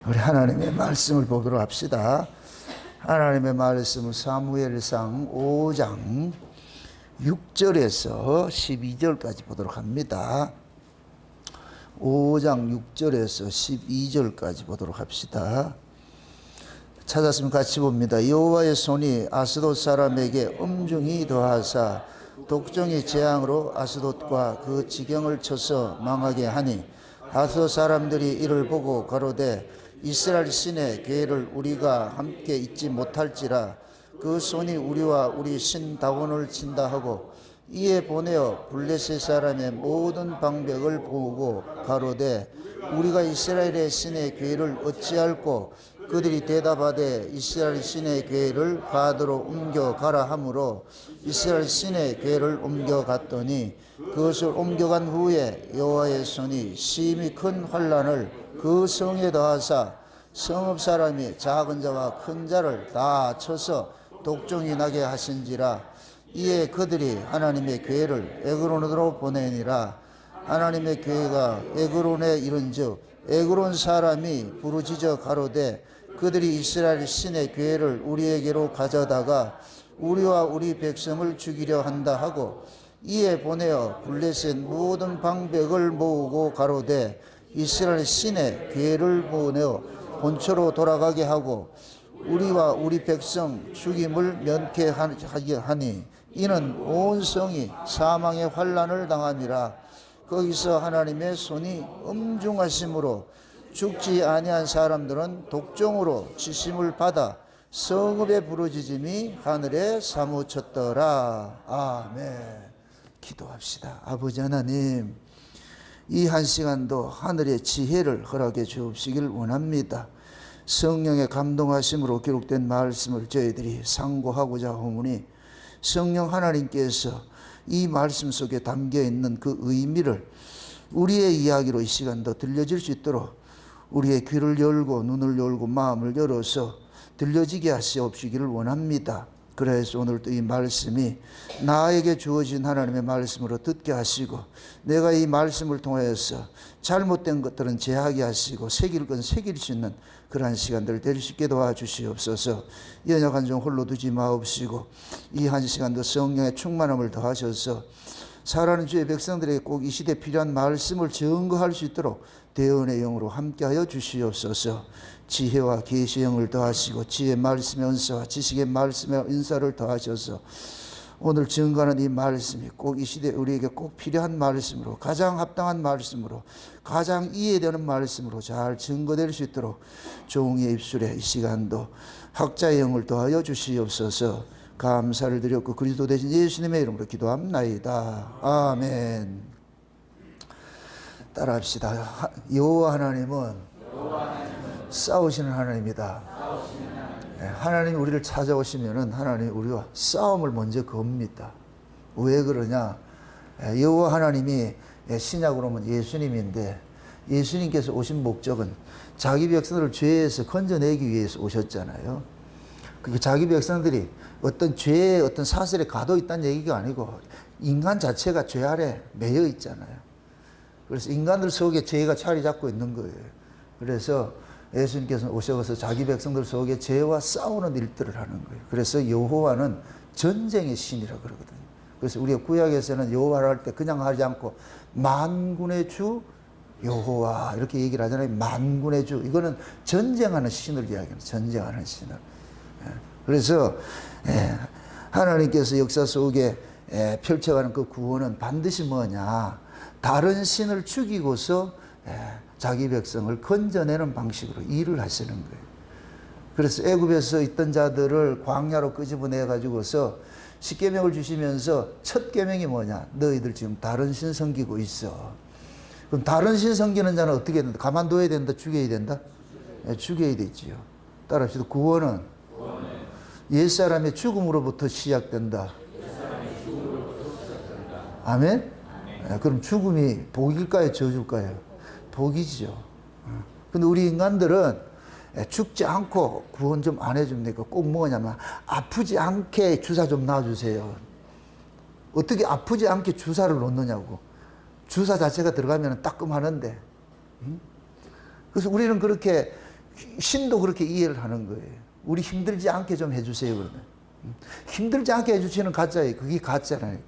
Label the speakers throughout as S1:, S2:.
S1: 우리 하나님의 말씀을 보도록 합시다. 하나님의 말씀은 사무엘상 5장 6절에서 12절까지 보도록 합니다. 5장 6절에서 12절까지 보도록 합시다. 찾았으면 같이 봅니다. 여호와의 손이 아스돗 사람에게 엄중히 더하사 독종의 재앙으로 아스돗과 그 지경을 쳐서 망하게 하니 아스돗 사람들이 이를 보고 가로되 이스라엘 신의 괴를 우리가 함께 잊지 못할지라 그 손이 우리와 우리 신 다곤을 친다 하고 이에 보내어 블레셋 사람의 모든 방백을 보고 가로되 우리가 이스라엘의 신의 괴를 어찌할꼬 그들이 대답하되 이스라엘 신의 괴를 가드로 옮겨가라 하므로 이스라엘 신의 괴를 옮겨갔더니 그것을 옮겨간 후에 여호와의 손이 심히 큰 환난을 그 성에 더하사 성읍 사람이 작은 자와 큰 자를 다 쳐서 독종이 나게 하신지라. 이에 그들이 하나님의 괴를 에그론으로 보내니라. 하나님의 괴가 에그론에 이른즉 에그론 사람이 부르짖어 가로되 그들이 이스라엘 신의 괴를 우리에게로 가져다가 우리와 우리 백성을 죽이려 한다 하고 이에 보내어 블레셋 모든 방백을 모으고 가로되 이스라엘 신의 괴를 보내어 본초로 돌아가게 하고 우리와 우리 백성 죽임을 면케하게 하니 이는 온 성이 사망의 환난을 당함이라. 거기서 하나님의 손이 엄중하심으로 죽지 아니한 사람들은 독종으로 치심을 받아 성읍의 부르짖음이 하늘에 사무쳤더라. 아멘. 기도합시다. 아버지 하나님, 이 한 시간도 하늘의 지혜를 허락해 주옵시길 원합니다. 성령의 감동하심으로 기록된 말씀을 저희들이 상고하고자 하오니 성령 하나님께서 이 말씀 속에 담겨 있는 그 의미를 우리의 이야기로 이 시간도 들려질 수 있도록 우리의 귀를 열고 눈을 열고 마음을 열어서 들려지게 하시옵시기를 원합니다. 그래서 오늘도 이 말씀이 나에게 주어진 하나님의 말씀으로 듣게 하시고 내가 이 말씀을 통해서 잘못된 것들은 제하게 하시고 새길 건 새길 수 있는 그러한 시간들을 될 수 있게 도와주시옵소서. 연약한 종 홀로 두지 마옵시고 이 한 시간도 성령의 충만함을 더하셔서 살아가는 주의 백성들에게 꼭 이 시대에 필요한 말씀을 증거할 수 있도록 대언의 영으로 함께하여 주시옵소서. 지혜와 계시의 영을 더하시고 지혜의 말씀의 은사와 지식의 말씀의 은사를 더하셔서 오늘 증거하는 이 말씀이 꼭 이 시대에 우리에게 꼭 필요한 말씀으로 가장 합당한 말씀으로 가장 이해되는 말씀으로 잘 증거될 수 있도록 종이의 입술에 이 시간도 학자의 영을 더하여 주시옵소서. 감사를 드렸고 그리스도 대신 예수님의 이름으로 기도합나이다. 아멘. 따라합시다. 여호와 하나님은 싸우시는 하나님이다. 하나님이 우리를 찾아오시면은 하나님이 우리와 싸움을 먼저 겁니다. 왜 그러냐? 여호와 하나님이 신약으로 보면 예수님인데 예수님께서 오신 목적은 자기 백성들을 죄에서 건져내기 위해서 오셨잖아요. 그 자기 백성들이 어떤 죄의 어떤 사슬에 가둬 있다는 얘기가 아니고 인간 자체가 죄 아래 매여 있잖아요. 그래서 인간들 속에 죄가 자리 잡고 있는 거예요. 그래서 예수님께서 오셔서 자기 백성들 속에 죄와 싸우는 일들을 하는 거예요. 그래서 여호와는 전쟁의 신이라 그러거든요. 그래서 우리가 구약에서는 여호와를 할 때 그냥 하지 않고 만군의 주 여호와 이렇게 얘기를 하잖아요. 만군의 주. 이거는 전쟁하는 신을 이야기해요. 전쟁하는 신을. 그래서 하나님께서 역사 속에 펼쳐가는 그 구원은 반드시 뭐냐? 다른 신을 죽이고서 자기 백성을 건져내는 방식으로 일을 하시는 거예요. 그래서 애굽에서 있던 자들을 광야로 끄집어내 가지고서 십계명을 주시면서 첫 계명이 뭐냐? 너희들 지금 다른 신 섬기고 있어. 그럼 다른 신 섬기는 자는 어떻게 해야 된다? 가만둬야 된다? 죽여야 된다? 죽여야 되지요. 따라합시다. 구원은 옛사람의 죽음으로부터 시작된다. 아멘? 그럼 죽음이 복일까요? 저주일까요? 복이죠. 근데 우리 인간들은 죽지 않고 구원 좀 안 해줍니까? 꼭 뭐냐면 아프지 않게 주사 좀 놔주세요. 어떻게 아프지 않게 주사를 놓느냐고. 주사 자체가 들어가면 따끔하는데. 그래서 우리는 그렇게 신도 그렇게 이해를 하는 거예요. 우리 힘들지 않게 좀 해주세요. 그러면. 힘들지 않게 해주시는 가짜예요. 그게 가짜라니까.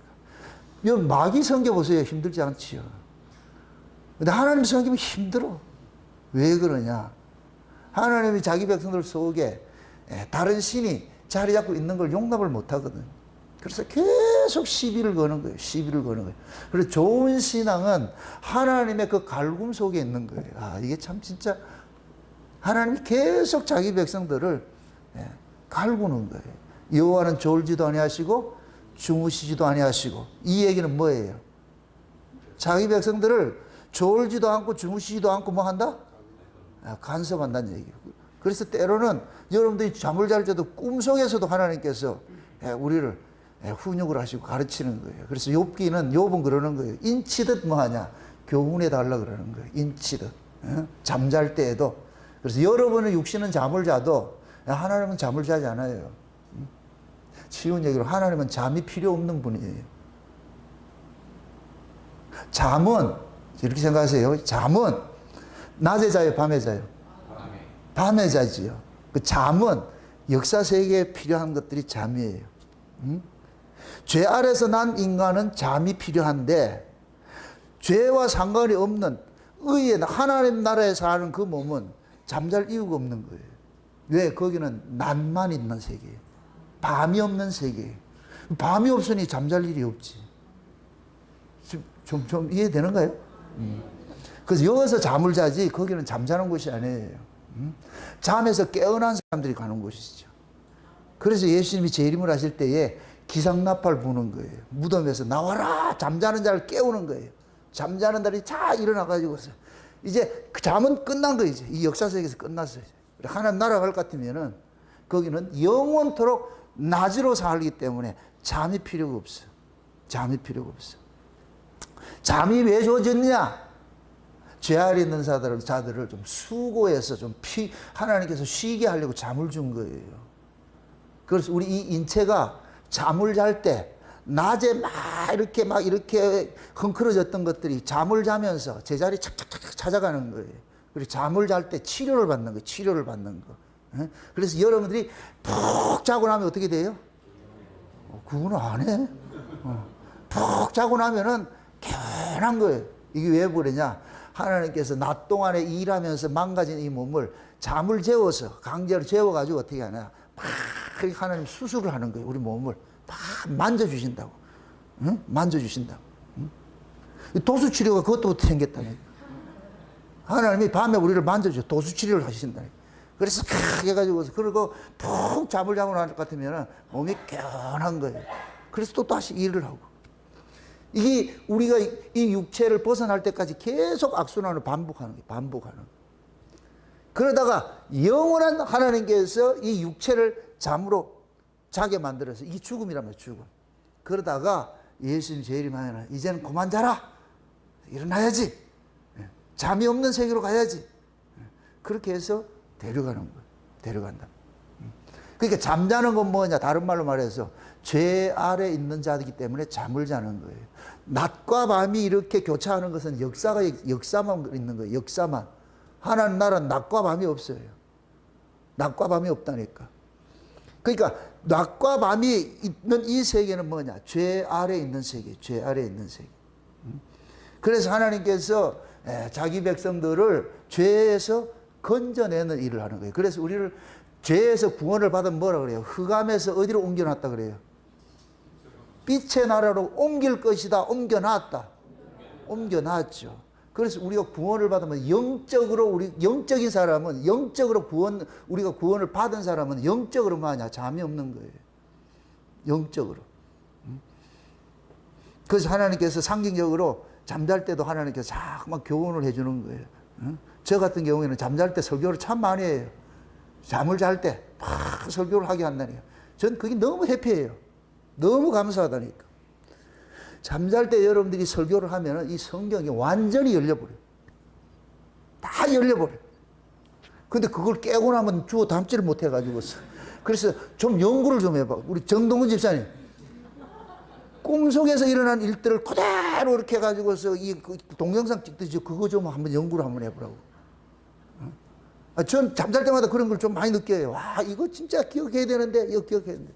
S1: 여러분, 마귀 섬겨보세요. 힘들지 않지요. 근데 하나님 섬기면 힘들어. 왜 그러냐? 하나님이 자기 백성들 속에 다른 신이 자리 잡고 있는 걸 용납을 못 하거든. 그래서 계속 시비를 거는 거예요. 시비를 거는 거예요. 그래서 좋은 신앙은 하나님의 그 갈굼 속에 있는 거예요. 아, 이게 참 진짜 하나님이 계속 자기 백성들을 갈구는 거예요. 여호와는 졸지도 아니하시고 주무시지도 아니하시고, 이 얘기는 뭐예요? 자기 백성들을 졸지도 않고 주무시지도 않고 뭐 한다? 간섭한다는 얘기예요. 그래서 때로는 여러분들이 잠을 잘 때도 꿈속에서도 하나님께서 우리를 훈육을 하시고 가르치는 거예요. 그래서 욥은 그러는 거예요. 인치듯 뭐 하냐? 교훈해 달라 그러는 거예요. 인치듯. 잠잘 때에도. 그래서 여러분의 육신은 잠을 자도 하나님은 잠을 자지 않아요. 쉬운 얘기로 하나님은 잠이 필요 없는 분이에요. 잠은 이렇게 생각하세요. 잠은 낮에 자요, 밤에 자요? 밤에 자지요. 그 잠은 역사 세계에 필요한 것들이 잠이에요. 죄 아래서 난 인간은 잠이 필요한데, 죄와 상관이 없는 의의 하나님 나라에 사는 그 몸은 잠잘 이유가 없는 거예요. 왜? 거기는 낮만 있는 세계예요. 밤이 없는 세계예요. 밤이 없으니 잠잘 일이 없지. 좀 이해되는가요? 그래서 여기서 잠을 자지 거기는 잠자는 곳이 아니에요. 잠에서 깨어난 사람들이 가는 곳이죠. 그래서 예수님이 재림을 하실 때에 기상나팔 부는 거예요. 무덤에서 나와라! 잠자는 자를 깨우는 거예요. 잠자는 자들이 다 일어나가지고서 이제 그 잠은 끝난 거예요. 이 역사 세계에서 끝났어요. 하나님 나라 갈 것 같으면은 거기는 영원토록 낮으로 살기 때문에 잠이 필요가 없어요. 잠이 필요가 없어요. 잠이 왜 주어졌냐? 죄 아래 있는 자들을 좀 수고해서 하나님께서 쉬게 하려고 잠을 준 거예요. 그래서 우리 이 인체가 잠을 잘 때 낮에 막 이렇게 흥크러졌던 것들이 잠을 자면서 제자리 착착착 찾아가는 거예요. 그리고 잠을 잘 때 치료를 받는 거예요. 치료를 받는 거. 그래서 여러분들이 푹 자고 나면 어떻게 돼요? 그거는 안 해. 푹 자고 나면은 개운한 거예요. 이게 왜 그러냐? 하나님께서 낮 동안에 일하면서 망가진 이 몸을 잠을 재워서, 강제로 재워가지고 어떻게 하냐? 막 하나님 수술을 하는 거예요. 우리 몸을 막 만져주신다고. 응? 만져주신다고. 응? 도수치료가 그것부터 생겼다니까. 하나님이 밤에 우리를 만져줘. 도수치료를 하신다니까. 그래서 칵 해가지고, 그리고 푹 잠을 자고 날 것 같으면 몸이 개운한 거예요. 그래서 또 다시 일을 하고. 이게 우리가 이 육체를 벗어날 때까지 계속 악순환을 반복하는 거예요. 반복하는 거예요. 그러다가 영원한 하나님께서 이 육체를 잠으로 자게 만들어서, 이 죽음이라면 죽음. 그러다가 예수님 재림하면 이제는 그만 자라. 일어나야지. 잠이 없는 세계로 가야지. 그렇게 해서 데려가는 거예요. 데려간다. 그러니까 잠자는 건 뭐냐? 다른 말로 말해서 죄 아래 있는 자이기 때문에 잠을 자는 거예요. 낮과 밤이 이렇게 교차하는 것은 역사만 있는 거예요. 역사만. 하나님 나라는 낮과 밤이 없어요. 낮과 밤이 없다니까. 그러니까 낮과 밤이 있는 이 세계는 뭐냐? 죄 아래 있는 세계. 죄 아래 있는 세계. 그래서 하나님께서 자기 백성들을 죄에서 건져내는 일을 하는 거예요. 그래서 우리를 죄에서 구원을 받으면 뭐라 그래요? 흑암에서 어디로 옮겨놨다 그래요? 빛의 나라로 옮길 것이다. 옮겨놨다. 옮겨놨죠. 그래서 우리가 구원을 받으면 영적인 사람은, 우리가 구원을 받은 사람은 영적으로 뭐하냐? 잠이 없는 거예요. 영적으로. 그래서 하나님께서 상징적으로 잠잘 때도 하나님께서 자꾸만 교훈을 해주는 거예요. 저 같은 경우에는 잠잘 때 설교를 참 많이 해요. 잠을 잘 때 막 설교를 하게 한다니까. 전 그게 너무 해피해요. 너무 감사하다니까. 잠잘 때 여러분들이 설교를 하면 이 성경이 완전히 열려버려요. 다 열려버려요. 근데 그걸 깨고 나면 주워 담지를 못해가지고. 그래서 좀 연구를 좀 해봐. 우리 정동근 집사님. 꿈속에서 일어난 일들을 그대로 이렇게 해가지고서 이 동영상 찍듯이 그거 좀 한번 연구를 한번 해보라고. 전 잠잘 때마다 그런 걸 좀 많이 느껴요. 와, 이거 진짜 기억해야 되는데, 이거 기억해야 되는데.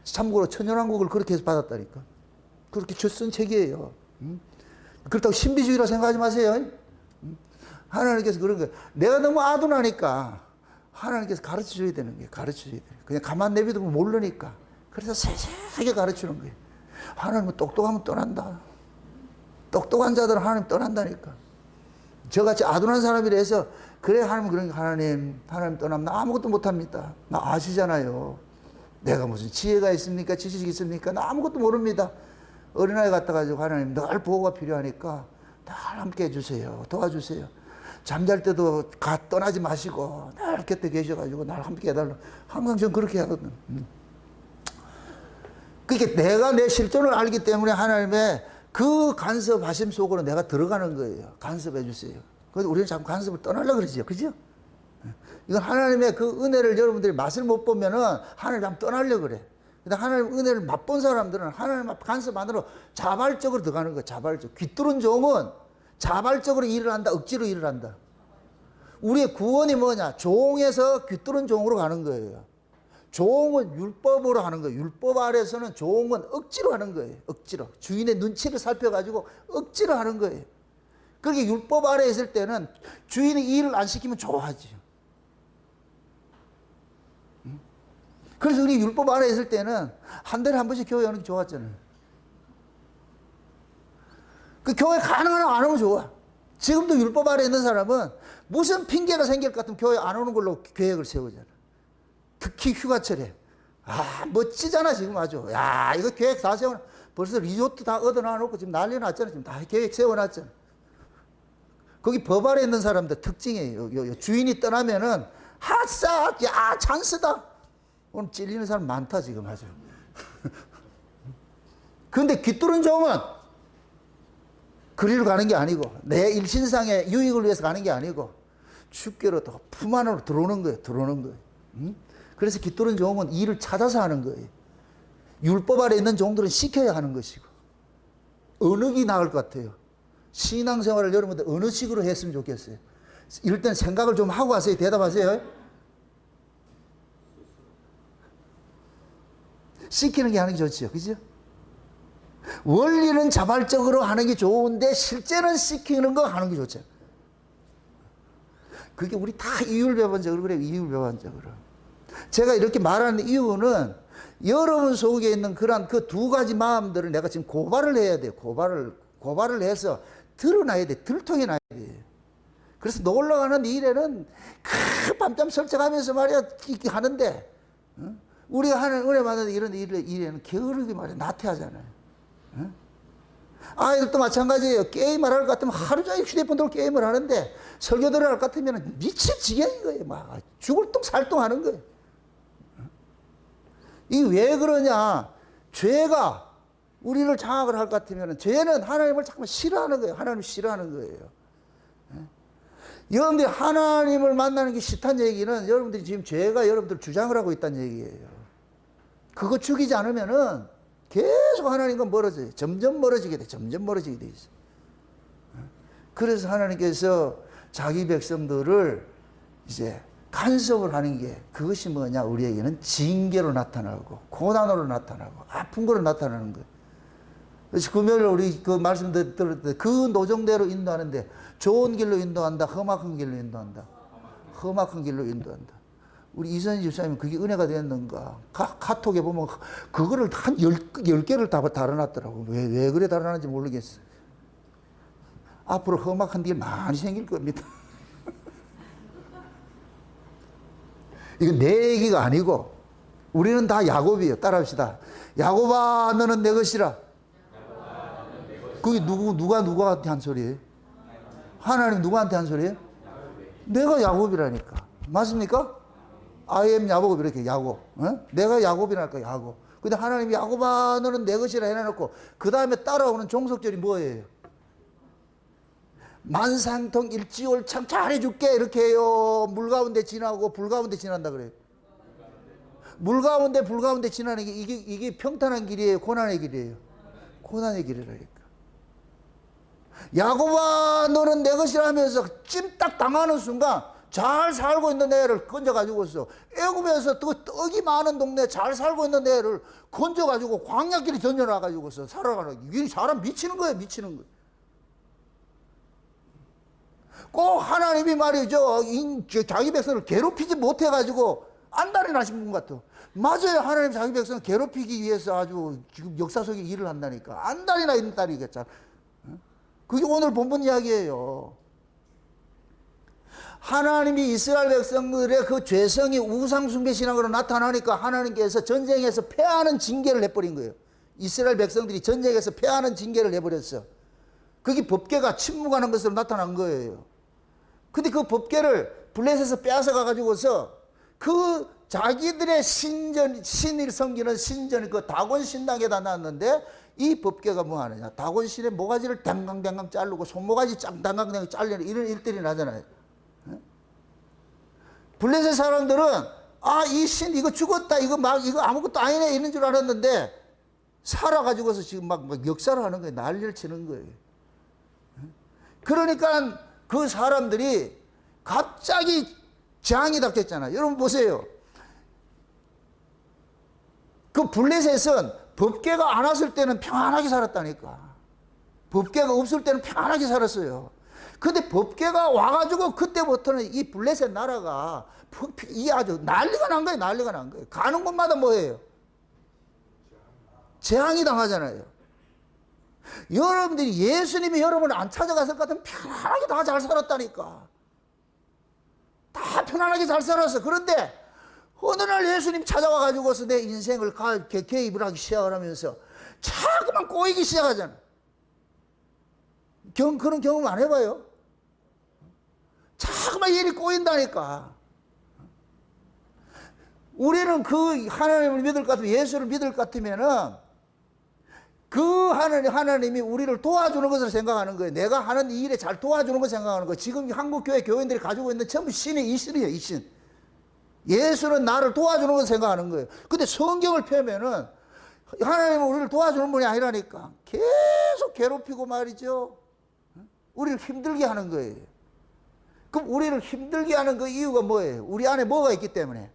S1: 참고로 천연왕국을 그렇게 해서 받았다니까. 그렇게 쓴 책이에요. 그렇다고 신비주의라 생각하지 마세요. 하나님께서 그런 거예요. 내가 너무 아둔하니까 하나님께서 가르쳐 줘야 되는 거예요. 가르쳐 줘야 돼요. 그냥 가만 내비두면 모르니까. 그래서 세세하게 가르치는 거예요. 하나님은 똑똑하면 떠난다. 똑똑한 자들은 하나님 떠난다니까. 저같이 아둔한 사람이라 해서 그래 하나님 그런 게 하나님 떠나면 나 아무것도 못합니다. 나 아시잖아요. 내가 무슨 지혜가 있습니까? 지식이 있습니까? 나 아무것도 모릅니다. 어린아이 갖다 가지고 하나님 늘 보호가 필요하니까 늘 함께 해주세요. 도와주세요. 잠잘 때도 떠나지 마시고 늘 곁에 계셔가지고 날 함께 해달라고. 항상 전 그렇게 하거든. 그러니까 내가 내 실존을 알기 때문에 하나님의 그 간섭하심 속으로 내가 들어가는 거예요. 간섭해 주세요. 그래서 우리는 자꾸 간섭을 떠나려고 그러죠. 그죠? 이건 하나님의 그 은혜를 여러분들이 맛을 못 보면은 하나님 한번 떠나려고 그래. 근데 하나님 은혜를 맛본 사람들은 하나님 앞 간섭 안으로 자발적으로 들어가는 거야. 자발적. 귀뚫은 종은 자발적으로 일을 한다. 억지로 일을 한다. 우리의 구원이 뭐냐? 종에서 귀뚫은 종으로 가는 거예요. 종은 율법으로 하는 거예요. 율법 아래서는 종은 억지로 하는 거예요. 억지로. 주인의 눈치를 살펴가지고 억지로 하는 거예요. 그렇게 율법 아래에 있을 때는 주인이 일을 안 시키면 좋아하지. 그래서 우리 율법 아래에 있을 때는 한 달에 한 번씩 교회 오는 게 좋았잖아요. 그 교회 가능한 안 오면 좋아. 지금도 율법 아래에 있는 사람은 무슨 핑계가 생길 것 같으면 교회 안 오는 걸로 계획을 세우잖아. 특히 휴가철에. 아, 멋지잖아, 지금 아주. 야, 이거 계획 다 세워놔. 벌써 리조트 다 얻어놔놓고 지금 난리 났잖아. 지금 다 계획 세워놨잖아. 거기 법 아래 있는 사람들 특징이에요. 주인이 떠나면은, 하싸! 야, 찬스다! 오늘 찔리는 사람 많다, 지금 아주. 근데 귀뚫은 종은 그리로 가는 게 아니고, 내 일신상의 유익을 위해서 가는 게 아니고, 축계로 더 품 안으로 들어오는 거예요. 들어오는 거예요. 그래서 귀뚫은 종은 일을 찾아서 하는 거예요. 율법 아래 있는 종들은 시켜야 하는 것이고. 어느 게 나을 것 같아요? 신앙생활을 여러분들 어느 식으로 했으면 좋겠어요? 이럴 땐 생각을 좀 하고 하세요. 대답하세요. 시키는 게 하는 게 좋지요. 그죠? 원리는 자발적으로 하는 게 좋은데 실제는 시키는 거 하는 게 좋죠. 그게 우리 다 이율배반적으로 그래요. 이율배반적으로. 제가 이렇게 말하는 이유는 여러분 속에 있는 그런 그 두 가지 마음들을 내가 지금 고발을 해야 돼요. 고발을 해서 드러나야 돼. 들통이 나야 돼. 그래서 놀러 가는 일에는 밤잠 설정하면서 말이야 하는데 우리가 하는 은혜 받는 이런 일에는 게으르게 말이야 나태하잖아요. 아이들도 마찬가지예요. 게임을 할 것 같으면 하루 종일 휴대폰 들고 게임을 하는데 설교 들어갈 것 같으면 미칠 지경인 거예요. 막 죽을 똥 살똥 하는 거예요. 이게 왜 그러냐? 죄가 우리를 장악을 할 것 같으면 죄는 하나님을 잠깐 싫어하는 거예요. 하나님을 싫어하는 거예요. 여러분들이 하나님을 만나는 게 싫다는 얘기는 여러분들이 지금 죄가 여러분들 주장을 하고 있다는 얘기예요. 그거 죽이지 않으면은 계속 하나님과 멀어져요. 점점 멀어지게 돼. 점점 멀어지게 돼 있어. 그래서 하나님께서 자기 백성들을 이제 간섭을 하는 게 그것이 뭐냐? 우리에게는 징계로 나타나고 고난으로 나타나고 아픈 거로 나타나는 거예요. 그래서 금요일 우리 그 말씀 들을 때 그 노정대로 인도하는데 좋은 길로 인도한다. 험악한 길로 인도한다. 험악한 길로 인도한다. 우리 이선희 집사님은 그게 은혜가 되었는가? 카톡에 보면 그거를 한 10개를 다 달아놨더라고. 왜 그래 달아놨는지 모르겠어. 앞으로 험악한 길 많이 생길 겁니다. 이건 내 얘기가 아니고 우리는 다 야곱이에요. 따라합시다. 야곱아 너는 내 것이라. 그게 누구한테 한 소리예요? 하나님 누구한테 한 소리예요? 내가 야곱이라니까. 맞습니까? I am 야곱 이렇게 야곱. 어? 내가 야곱이랄까 야곱. 근데 하나님이 야곱아 너는 내 것이라 해놓고 그 다음에 따라오는 종속절이 뭐예요? 만상통 일지월참 잘해줄게 이렇게 해요. 물 가운데 지나고 불 가운데 지난다 그래요. 물 가운데 불 가운데 지나는 게 이게 평탄한 길이에요? 고난의 길이에요? 고난의 길이라니까. 야곱아 너는 내 것이라 하면서 찜딱 당하는 순간 잘 살고 있는 애를 건져가지고서 애굽에서 떡이 많은 동네 잘 살고 있는 애를 건져가지고 광야길에 던져놔가지고서 살아가는 이 사람 미치는 거예요. 미치는 거예요. 꼭 하나님이 말이죠. 자기 백성을 괴롭히지 못해가지고 안달이 나신 분 같아. 맞아요. 하나님 자기 백성을 괴롭히기 위해서 아주 지금 역사 속에 일을 한다니까. 안달이 나 있는 딸이겠잖아. 그게 오늘 본문 이야기예요. 하나님이 이스라엘 백성들의 그 죄성이 우상숭배 신앙으로 나타나니까 하나님께서 전쟁에서 패하는 징계를 내버린 거예요. 이스라엘 백성들이 전쟁에서 패하는 징계를 내버렸어. 그게 법궤가 침묵하는 것으로 나타난 거예요. 근데 그 법궤를 블레셋에서 빼앗아 가가지고서 그 자기들의 신을 섬기는 신전 그 다곤 신당에다 놨는데 이 법궤가 뭐 하느냐. 다곤 신의 모가지를 댕강댕강 자르고 손모가지 댕강댕강 잘리는 이런 일들이 나잖아요. 블레셋 사람들은 이 신 이거 죽었다 이거 아무것도 아니네 이런 줄 알았는데 살아가지고서 지금 막 역사를 하는 거예요. 난리를 치는 거예요. 그러니까 그 사람들이 갑자기 재앙이 닥쳤잖아요. 여러분 보세요. 그 블레셋은 법궤가 안 왔을 때는 평안하게 살았다니까. 법궤가 없을 때는 평안하게 살았어요. 근데 법궤가 와가지고 그때부터는 이 블레셋 나라가 이 아주 난리가 난 거예요. 난리가 난 거예요. 가는 곳마다 뭐예요? 재앙이 당하잖아요. 여러분들이 예수님이 여러분을 안 찾아갔을 것 같으면 편안하게 다 잘 살았다니까. 다 편안하게 잘 살았어. 그런데 어느 날 예수님 찾아와가지고서 내 인생을 개입을 하기 시작을 하면서 자꾸만 꼬이기 시작하잖아. 그런 경험 안 해봐요? 자꾸만 일이 꼬인다니까. 우리는 그 하나님을 믿을 것 같으면, 예수를 믿을 것 같으면은 그 하나님이 우리를 도와주는 것을 생각하는 거예요. 내가 하는 이 일에 잘 도와주는 것을 생각하는 거예요. 지금 한국교회 교인들이 가지고 있는 전부 신이 이 신이에요, 이 신. 예수는 나를 도와주는 것을 생각하는 거예요. 근데 성경을 펴면은 하나님은 우리를 도와주는 분이 아니라니까. 계속 괴롭히고 말이죠. 우리를 힘들게 하는 거예요. 그럼 우리를 힘들게 하는 그 이유가 뭐예요? 우리 안에 뭐가 있기 때문에?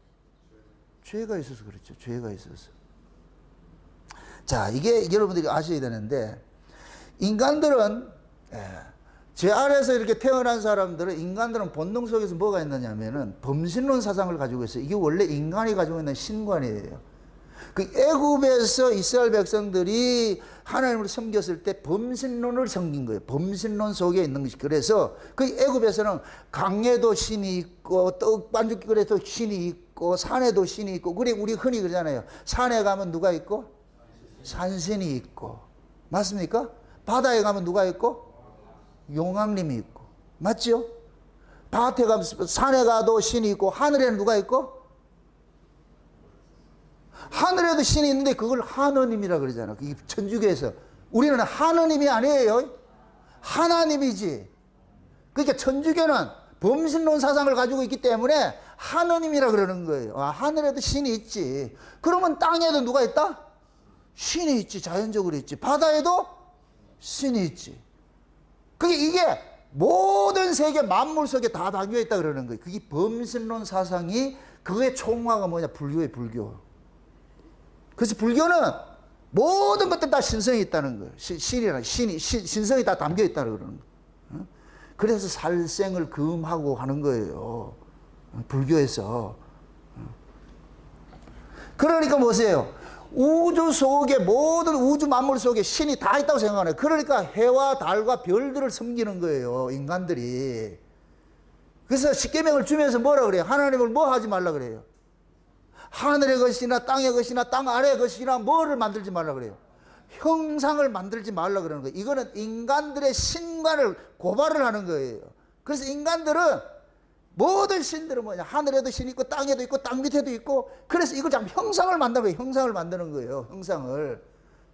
S1: 죄가 있어서 그렇죠. 죄가 있어서. 자, 이게 여러분들이 아셔야 되는데, 인간들은, 죄 아래서 이렇게 태어난 사람들은, 인간들은 본능 속에서 뭐가 있느냐면은, 범신론 사상을 가지고 있어요. 이게 원래 인간이 가지고 있는 신관이에요. 그 애굽에서 이스라엘 백성들이 하나님을 섬겼을 때 범신론을 섬긴 거예요. 범신론 속에 있는 것이. 그래서 그 애굽에서는 강에도 신이 있고 떡반죽거리에도 신이 있고 산에도 신이 있고. 그래 우리 흔히 그러잖아요. 산에 가면 누가 있고? 산신이 있고. 맞습니까? 바다에 가면 누가 있고? 용왕님이 있고. 맞죠? 밭에 가면 산에 가도 신이 있고 하늘에는 누가 있고? 하늘에도 신이 있는데 그걸 하느님이라 그러잖아. 그게 천주교에서. 우리는 하느님이 아니에요. 하나님이지. 그러니까 천주교는 범신론 사상을 가지고 있기 때문에 하느님이라 그러는 거예요. 하늘에도 신이 있지. 그러면 땅에도 누가 있다? 신이 있지. 자연적으로 있지. 바다에도 신이 있지. 이게 모든 세계 만물 속에 다 담겨 있다 그러는 거예요. 그게 범신론 사상이 그의 총화가 뭐냐? 불교예요, 불교. 그래서 불교는 모든 것들 다 신성이 있다는 거예요. 신성이 다 담겨 있다는 그러는 거예요. 그래서 살생을 금하고 하는 거예요. 불교에서. 그러니까 보세요. 우주 속에 모든 우주 만물 속에 신이 다 있다고 생각하네요. 그러니까 해와 달과 별들을 섬기는 거예요. 인간들이. 그래서 십계명을 주면서 뭐라 그래요? 하나님을 뭐 하지 말라 그래요? 하늘의 것이나 땅의 것이나 땅 아래의 것이나 뭐를 만들지 말라 그래요? 형상을 만들지 말라 그러는 거예요. 이거는 인간들의 신관을 고발을 하는 거예요. 그래서 인간들은 모든 신들은 뭐냐? 하늘에도 신이 있고 땅에도 있고 땅 밑에도 있고 그래서 이걸 참 형상을 만드는 거예요. 형상을 만드는 거예요. 형상을.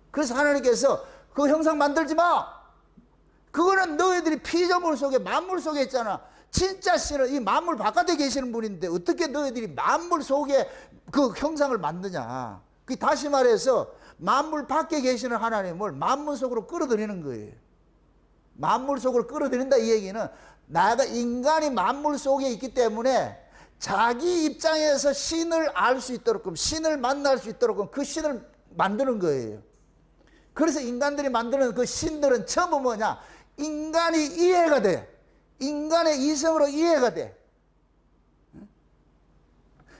S1: 그래서 하나님께서 그 형상 만들지 마. 그거는 너희들이 피조물 속에 만물 속에 있잖아. 진짜 신은 이 만물 바깥에 계시는 분인데 어떻게 너희들이 만물 속에 그 형상을 만드냐. 그 다시 말해서 만물 밖에 계시는 하나님을 만물 속으로 끌어들이는 거예요. 만물 속으로 끌어들인다 이 얘기는 나가 인간이 만물 속에 있기 때문에 자기 입장에서 신을 알 수 있도록, 신을 만날 수 있도록 그 신을 만드는 거예요. 그래서 인간들이 만드는 그 신들은 전부 뭐냐? 인간이 이해가 돼. 인간의 이성으로 이해가 돼.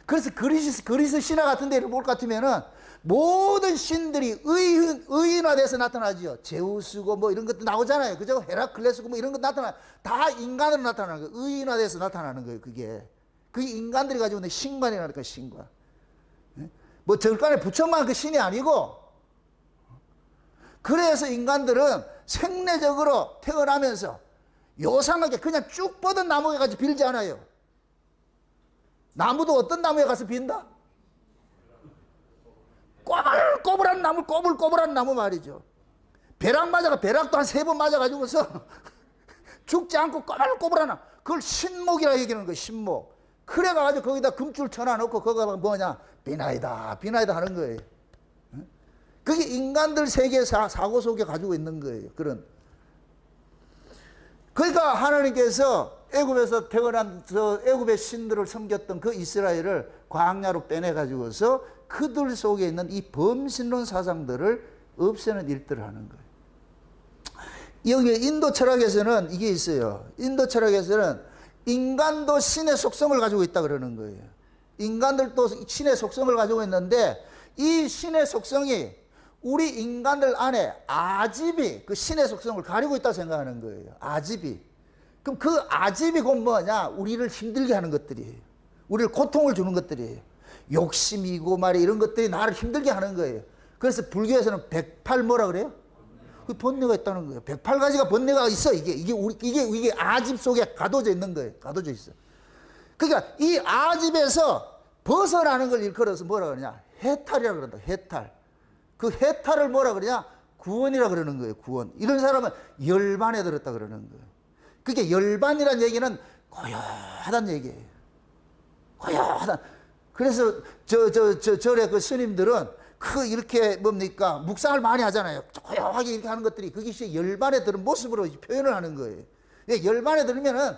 S1: 그래서 그리스 신화 같은 데를 볼 것 같으면은 모든 신들이 의인화돼서 나타나죠. 제우스고 뭐 이런 것도 나오잖아요. 그죠? 헤라클레스고 뭐 이런 것 나타나. 다 인간으로 나타나는 거예요. 의인화돼서 나타나는 거예요. 그게 인간들이 가지고 있는 신관이라는 거예요. 신관. 뭐 절간에 부처만 그 신이 아니고, 그래서 인간들은 생내적으로 태어나면서 요상하게 그냥 쭉 뻗은 나무에 가서 빌지 않아요. 나무도 어떤 나무에 가서 빈다? 꼬불꼬불한 나무, 꼬불꼬불한 나무 말이죠. 벼락도 한 3번 맞아가지고서 죽지 않고 꼬불꼬불한 나무. 그걸 신목이라 얘기하는 거예요. 신목. 그래가지고 거기다 금줄 쳐놔놓고 거기가 뭐냐? 비나이다 하는 거예요. 그게 인간들 세계 사고 속에 가지고 있는 거예요. 그러니까 하나님께서 애굽에서 태어난 애굽의 신들을 섬겼던 그 이스라엘을 광야로 빼내가지고서 그들 속에 있는 이 범신론 사상들을 없애는 일들을 하는 거예요. 여기 인도 철학에서는 이게 있어요. 인도 철학에서는 인간도 신의 속성을 가지고 있다 그러는 거예요. 인간들도 신의 속성을 가지고 있는데 이 신의 속성이 우리 인간들 안에 아집이 그 신의 속성을 가리고 있다고 생각하는 거예요. 아집이. 그럼 그 아집이 곧 뭐냐? 우리를 힘들게 하는 것들이에요. 우리를 고통을 주는 것들이에요. 욕심이고 말이 이런 것들이 나를 힘들게 하는 거예요. 그래서 불교에서는 108 뭐라 그래요? 그 번뇌가 있다는 거예요. 108가지가 번뇌가 있어. 이게 아집 속에 가둬져 있는 거예요. 가둬져 있어. 그러니까 이 아집에서 벗어나는 걸 일컬어서 뭐라 그러냐? 해탈이라고 그런다. 해탈. 그 해탈을 뭐라 그러냐? 구원이라 그러는 거예요. 구원. 이런 사람은 열반에 들었다 그러는 거예요. 그게 열반이라는 얘기는 고요하다는 얘기예요. 고요하다. 그래서 절에 그 스님들은 이렇게 뭡니까? 묵상을 많이 하잖아요. 고요하게 이렇게 하는 것들이 그것이 열반에 들은 모습으로 표현을 하는 거예요. 열반에 들면은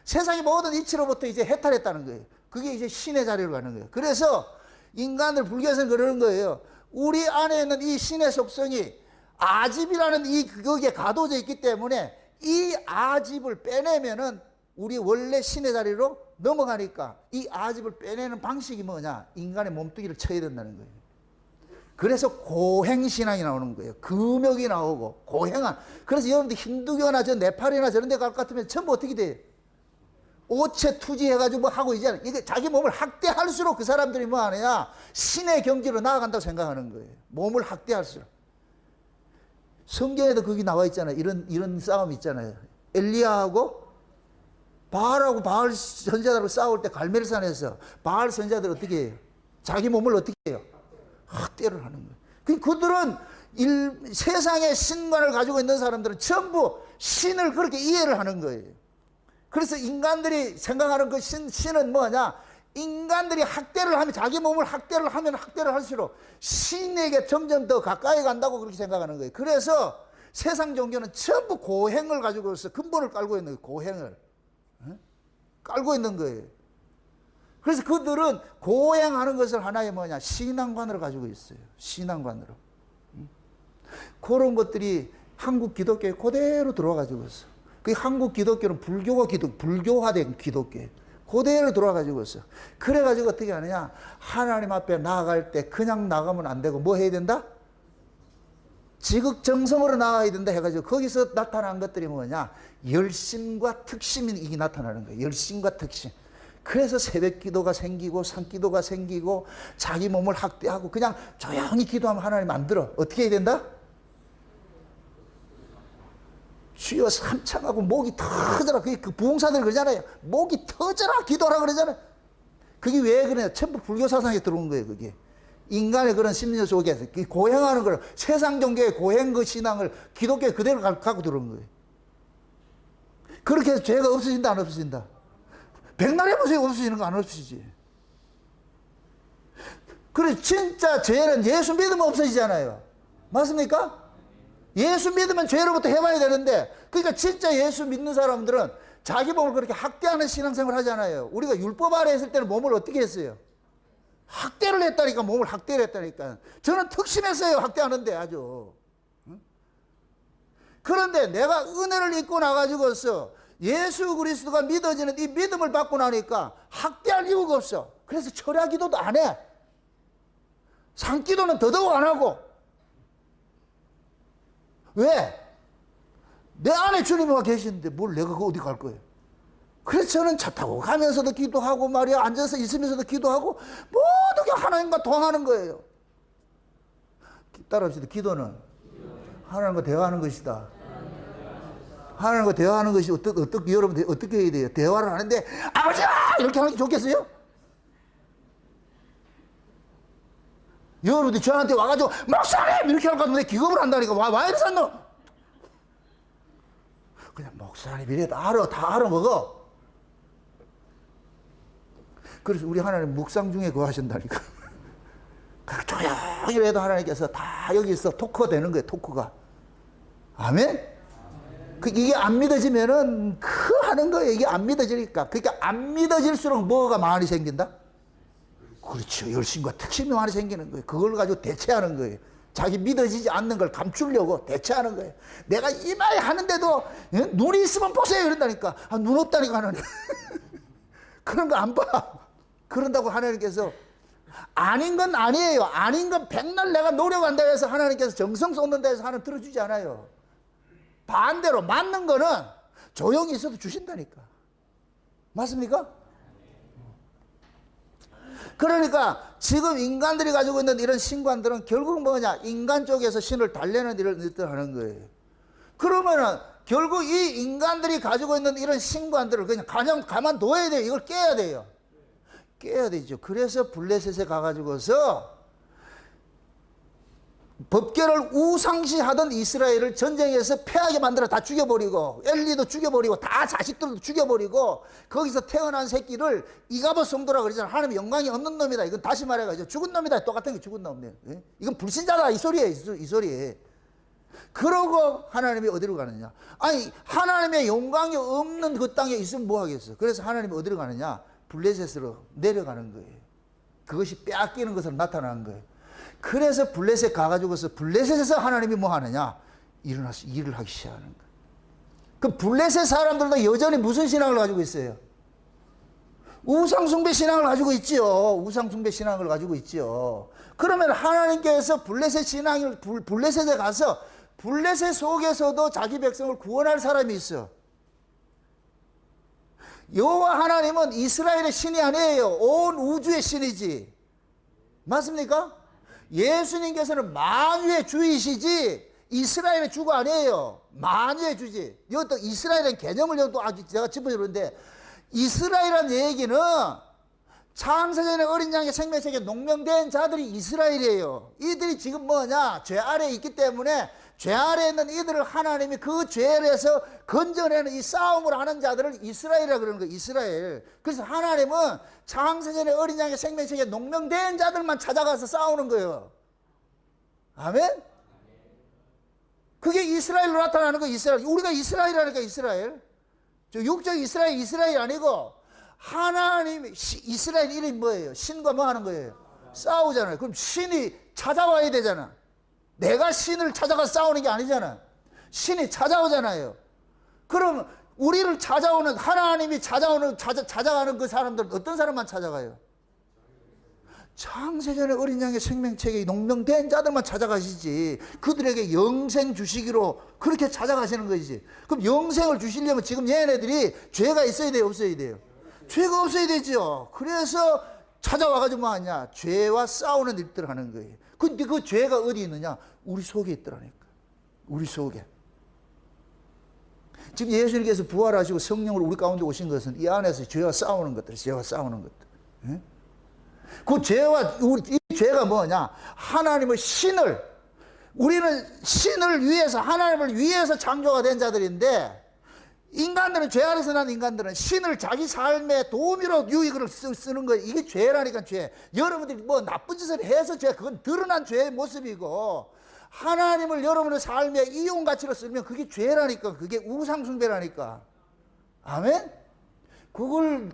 S1: 세상의 모든 이치로부터 이제 해탈했다는 거예요. 그게 이제 신의 자리로 가는 거예요. 그래서 인간들 불교에서는 그러는 거예요. 우리 안에 있는 이 신의 속성이 아집이라는 거기에 가둬져 있기 때문에 이 아집을 빼내면은 우리 원래 신의 자리로 넘어가니까 이 아집을 빼내는 방식이 뭐냐? 인간의 몸뚱이를 쳐야 된다는 거예요. 그래서 고행신앙이 나오는 거예요. 금욕이 나오고 고행한. 그래서 여러분들 힌두교나 네팔이나 저런 데 갈 것 같으면 전부 어떻게 돼요? 오체 투지해가지고 뭐 하고 있잖아요. 이게 자기 몸을 학대할수록 그 사람들이 뭐 하느냐? 신의 경지로 나아간다고 생각하는 거예요. 몸을 학대할수록. 성경에도 그게 나와 있잖아요. 이런 싸움이 있잖아요. 엘리야하고 바알하고 바알 선지자들하고 싸울 때 갈멜산에서 바알 선지자들 어떻게 해요? 자기 몸을 어떻게 해요? 학대를 하는 거예요. 그들은 세상의 신관을 가지고 있는 사람들은 전부 신을 그렇게 이해를 하는 거예요. 그래서 인간들이 생각하는 그 신은 뭐냐? 인간들이 학대를 하면, 자기 몸을 학대를 하면 학대를 할수록 신에게 점점 더 가까이 간다고 그렇게 생각하는 거예요. 그래서 세상 종교는 전부 고행을 가지고서 근본을 깔고 있는 거예요. 고행을. 깔고 있는 거예요. 그래서 그들은 고행하는 것을 하나의 뭐냐? 신앙관으로 가지고 있어요. 신앙관으로. 그런 것들이 한국 기독교에 그대로 들어와가지고 있어. 그 한국 기독교는 불교화된 기독교예요. 그대로 들어와가지고 있어. 그래가지고 어떻게 하느냐? 하나님 앞에 나아갈 때 그냥 나가면 안 되고 뭐 해야 된다? 지극정성으로 나아가야 된다 해가지고 거기서 나타난 것들이 뭐냐? 열심과 특심이 이게 나타나는 거예요. 열심과 특심. 그래서 새벽 기도가 생기고 산기도가 생기고 자기 몸을 학대하고 그냥 조용히 기도하면 하나님 안 들어. 어떻게 해야 된다? 주여 삼창하고 목이 터져라. 그 부흥사들 그러잖아요. 목이 터져라 기도하라 그러잖아요. 그게 왜 그러냐? 전부 불교 사상에 들어온 거예요. 그게 인간의 그런 심리 속에서 고행하는 걸, 세상 종교의 고행 그 신앙을 기독교에 그대로 갖고 들어온 거예요. 그렇게 해서 죄가 없어진다 안 없어진다? 백날 해보세요. 없어지는 거 안 없어지지. 그래 진짜 죄는 예수 믿으면 없어지잖아요. 맞습니까? 예수 믿으면 죄로부터 해봐야 되는데, 그러니까 진짜 예수 믿는 사람들은 자기 몸을 그렇게 학대하는 신앙생활 하잖아요. 우리가 율법 아래 있을 때는 몸을 어떻게 했어요? 학대를 했다니까. 몸을 학대를 했다니까. 저는 특심했어요. 학대하는데 아주. 그런데 내가 은혜를 입고 나가지고서 예수 그리스도가 믿어지는 이 믿음을 받고 나니까 학대할 이유가 없어. 그래서 철야 기도도 안 해. 산기도는 더더욱 안 하고. 왜? 내 안에 주님이 와 계시는데 뭘 내가 어디 갈 거예요? 그래서 저는 차 타고 가면서도 기도하고 말이야. 앉아서 있으면서도 기도하고 모든 게 하나님과 통하는 거예요. 따라합시다. 기도는 하나님과 대화하는 것이다. 하나님과 대화하는 것이 어떻게 여러분 어떻게 해야 돼요? 대화를 하는데 아버지야 이렇게 하는 게 좋겠어요? 여러분들이 저한테 와가지고 목사님 이렇게 할 것 같은데 기겁을 한다니까. 와 이래서 너 그냥 목사님 이래도 다 알아먹어. 그래서 우리 하나님 묵상 중에 그거 하신다니까. 조용히 해도 하나님께서 다 여기서 토크가 되는 거예요. 토크가. 아멘? 이게 안 믿어지면은 하는 거예요. 이게 안 믿어지니까. 그러니까 안 믿어질수록 뭐가 많이 생긴다? 그렇죠. 열심과 특심이 많이 생기는 거예요. 그걸 가지고 대체하는 거예요. 자기 믿어지지 않는 걸 감추려고 대체하는 거예요. 내가 이마에 하는데도 눈이 있으면 보세요 이런다니까. 눈 없다니까 하나님. 그런 거 안 봐. 그런다고 하나님께서 아닌 건 아니에요. 아닌 건 백날 내가 노력한다 해서 하나님께서 정성 쏟는다 해서 하나님 들어주지 않아요. 반대로 맞는 거는 조용히 있어도 주신다니까. 맞습니까? 그러니까 지금 인간들이 가지고 있는 이런 신관들은 결국 뭐냐? 인간 쪽에서 신을 달래는 일을 하는 거예요. 그러면은 결국 이 인간들이 가지고 있는 이런 신관들을 그냥 가만둬야 돼요. 이걸 깨야 돼요. 깨야 되죠. 그래서 블레셋에 가가지고서 법궤를 우상시하던 이스라엘을 전쟁에서 패하게 만들어 다 죽여버리고 엘리도 죽여버리고 다 자식들도 죽여버리고 거기서 태어난 새끼를 이가봇 성도라 그러잖아요. 하나님 영광이 없는 놈이다. 이건 다시 말해가지고 죽은 놈이다. 똑같은 게 죽은 놈이에요. 이건 불신자다 이 소리예요. 이 소리예요. 그러고 하나님이 어디로 가느냐? 아니 하나님의 영광이 없는 그 땅에 있으면 뭐 하겠어? 그래서 하나님이 어디로 가느냐? 블레셋으로 내려가는 거예요. 그것이 빼앗기는 것으로 나타나는 거예요. 그래서 블레셋 가가지고서 블레셋에서 하나님이 뭐 하느냐? 일어나서 일을 하기 시작하는 거예요. 그 블레셋 사람들도 여전히 무슨 신앙을 가지고 있어요? 우상숭배 신앙을 가지고 있지요. 우상숭배 신앙을 가지고 있지요. 그러면 하나님께서 블레셋에 가서 블레셋 속에서도 자기 백성을 구원할 사람이 있어. 여호와 하나님은 이스라엘의 신이 아니에요. 온 우주의 신이지. 맞습니까? 예수님께서는 만유의 주이시지 이스라엘의 주가 아니에요. 만유의 주지. 이것도 이스라엘의 개념을 또 아주 제가 짚어주는데 이스라엘이라는 얘기는 창세전에 어린 양의 생명책에 농명된 자들이 이스라엘이에요. 이들이 지금 뭐냐? 죄 아래에 있기 때문에 죄 아래에 있는 이들을 하나님이 그 죄에서 건져내는 이 싸움을 하는 자들을 이스라엘이라고 그러는 거예요. 이스라엘. 그래서 하나님은 창세전에 어린 양의 생명책에 농명된 자들만 찾아가서 싸우는 거예요. 아멘? 그게 이스라엘로 나타나는 거예요. 이스라엘. 우리가 이스라엘이라니까 이스라엘. 저 육적 이스라엘이 아니고 하나님 이스라엘 이름이 뭐예요? 신과 뭐 하는 거예요? 싸우잖아요. 그럼 신이 찾아와야 되잖아. 내가 신을 찾아가 싸우는 게 아니잖아. 신이 찾아오잖아요. 그럼 우리를 찾아오는 하나님이 찾아가는 그 사람들은 어떤 사람만 찾아가요? 창세전에 어린 양의 생명책에 농명된 자들만 찾아가시지. 그들에게 영생 주시기로 그렇게 찾아가시는 것이지. 그럼 영생을 주시려면 지금 얘네들이 죄가 있어야 돼요? 없어야 돼요? 죄가 없어야 되죠. 그래서 찾아와가지고 뭐 하냐? 죄와 싸우는 일들을 하는 거예요. 근데 그 죄가 어디 있느냐? 우리 속에 있더라니까. 우리 속에. 지금 예수님께서 부활하시고 성령으로 우리 가운데 오신 것은 이 안에서 죄와 싸우는 것들, 죄와 싸우는 것들. 예? 그 이 죄가 뭐냐? 하나님의 우리는 신을 위해서, 하나님을 위해서 창조가 된 자들인데, 인간들은 죄 아래서 난 인간들은 신을 자기 삶의 도우미로 유익을 쓰는 거예요. 이게 죄라니까 죄. 여러분들이 뭐 나쁜 짓을 해서 죄, 그건 드러난 죄의 모습이고, 하나님을 여러분의 삶의 이용 가치로 쓰면 그게 죄라니까. 그게 우상숭배라니까. 아멘? 그걸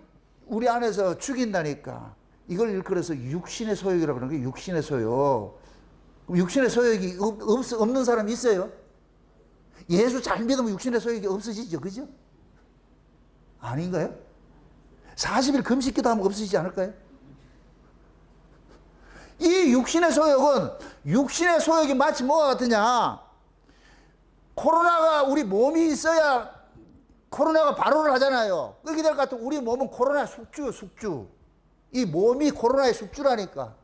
S1: 우리 안에서 죽인다니까. 이걸 일컬어서 육신의 소욕이라고 그러는 거예요. 육신의 소욕. 그럼 육신의 소욕이 없는 사람이 있어요? 예수 잘 믿으면 육신의 소욕이 없어지죠. 그죠? 아닌가요? 40일 금식기도 하면 없어지지 않을까요? 이 육신의 소욕은, 육신의 소욕이 마치 뭐가 같으냐? 코로나가 우리 몸이 있어야 코로나가 발호를 하잖아요. 그렇게 될 것 같으면 우리 몸은 코로나의 숙주요, 숙주. 이 몸이 코로나의 숙주라니까.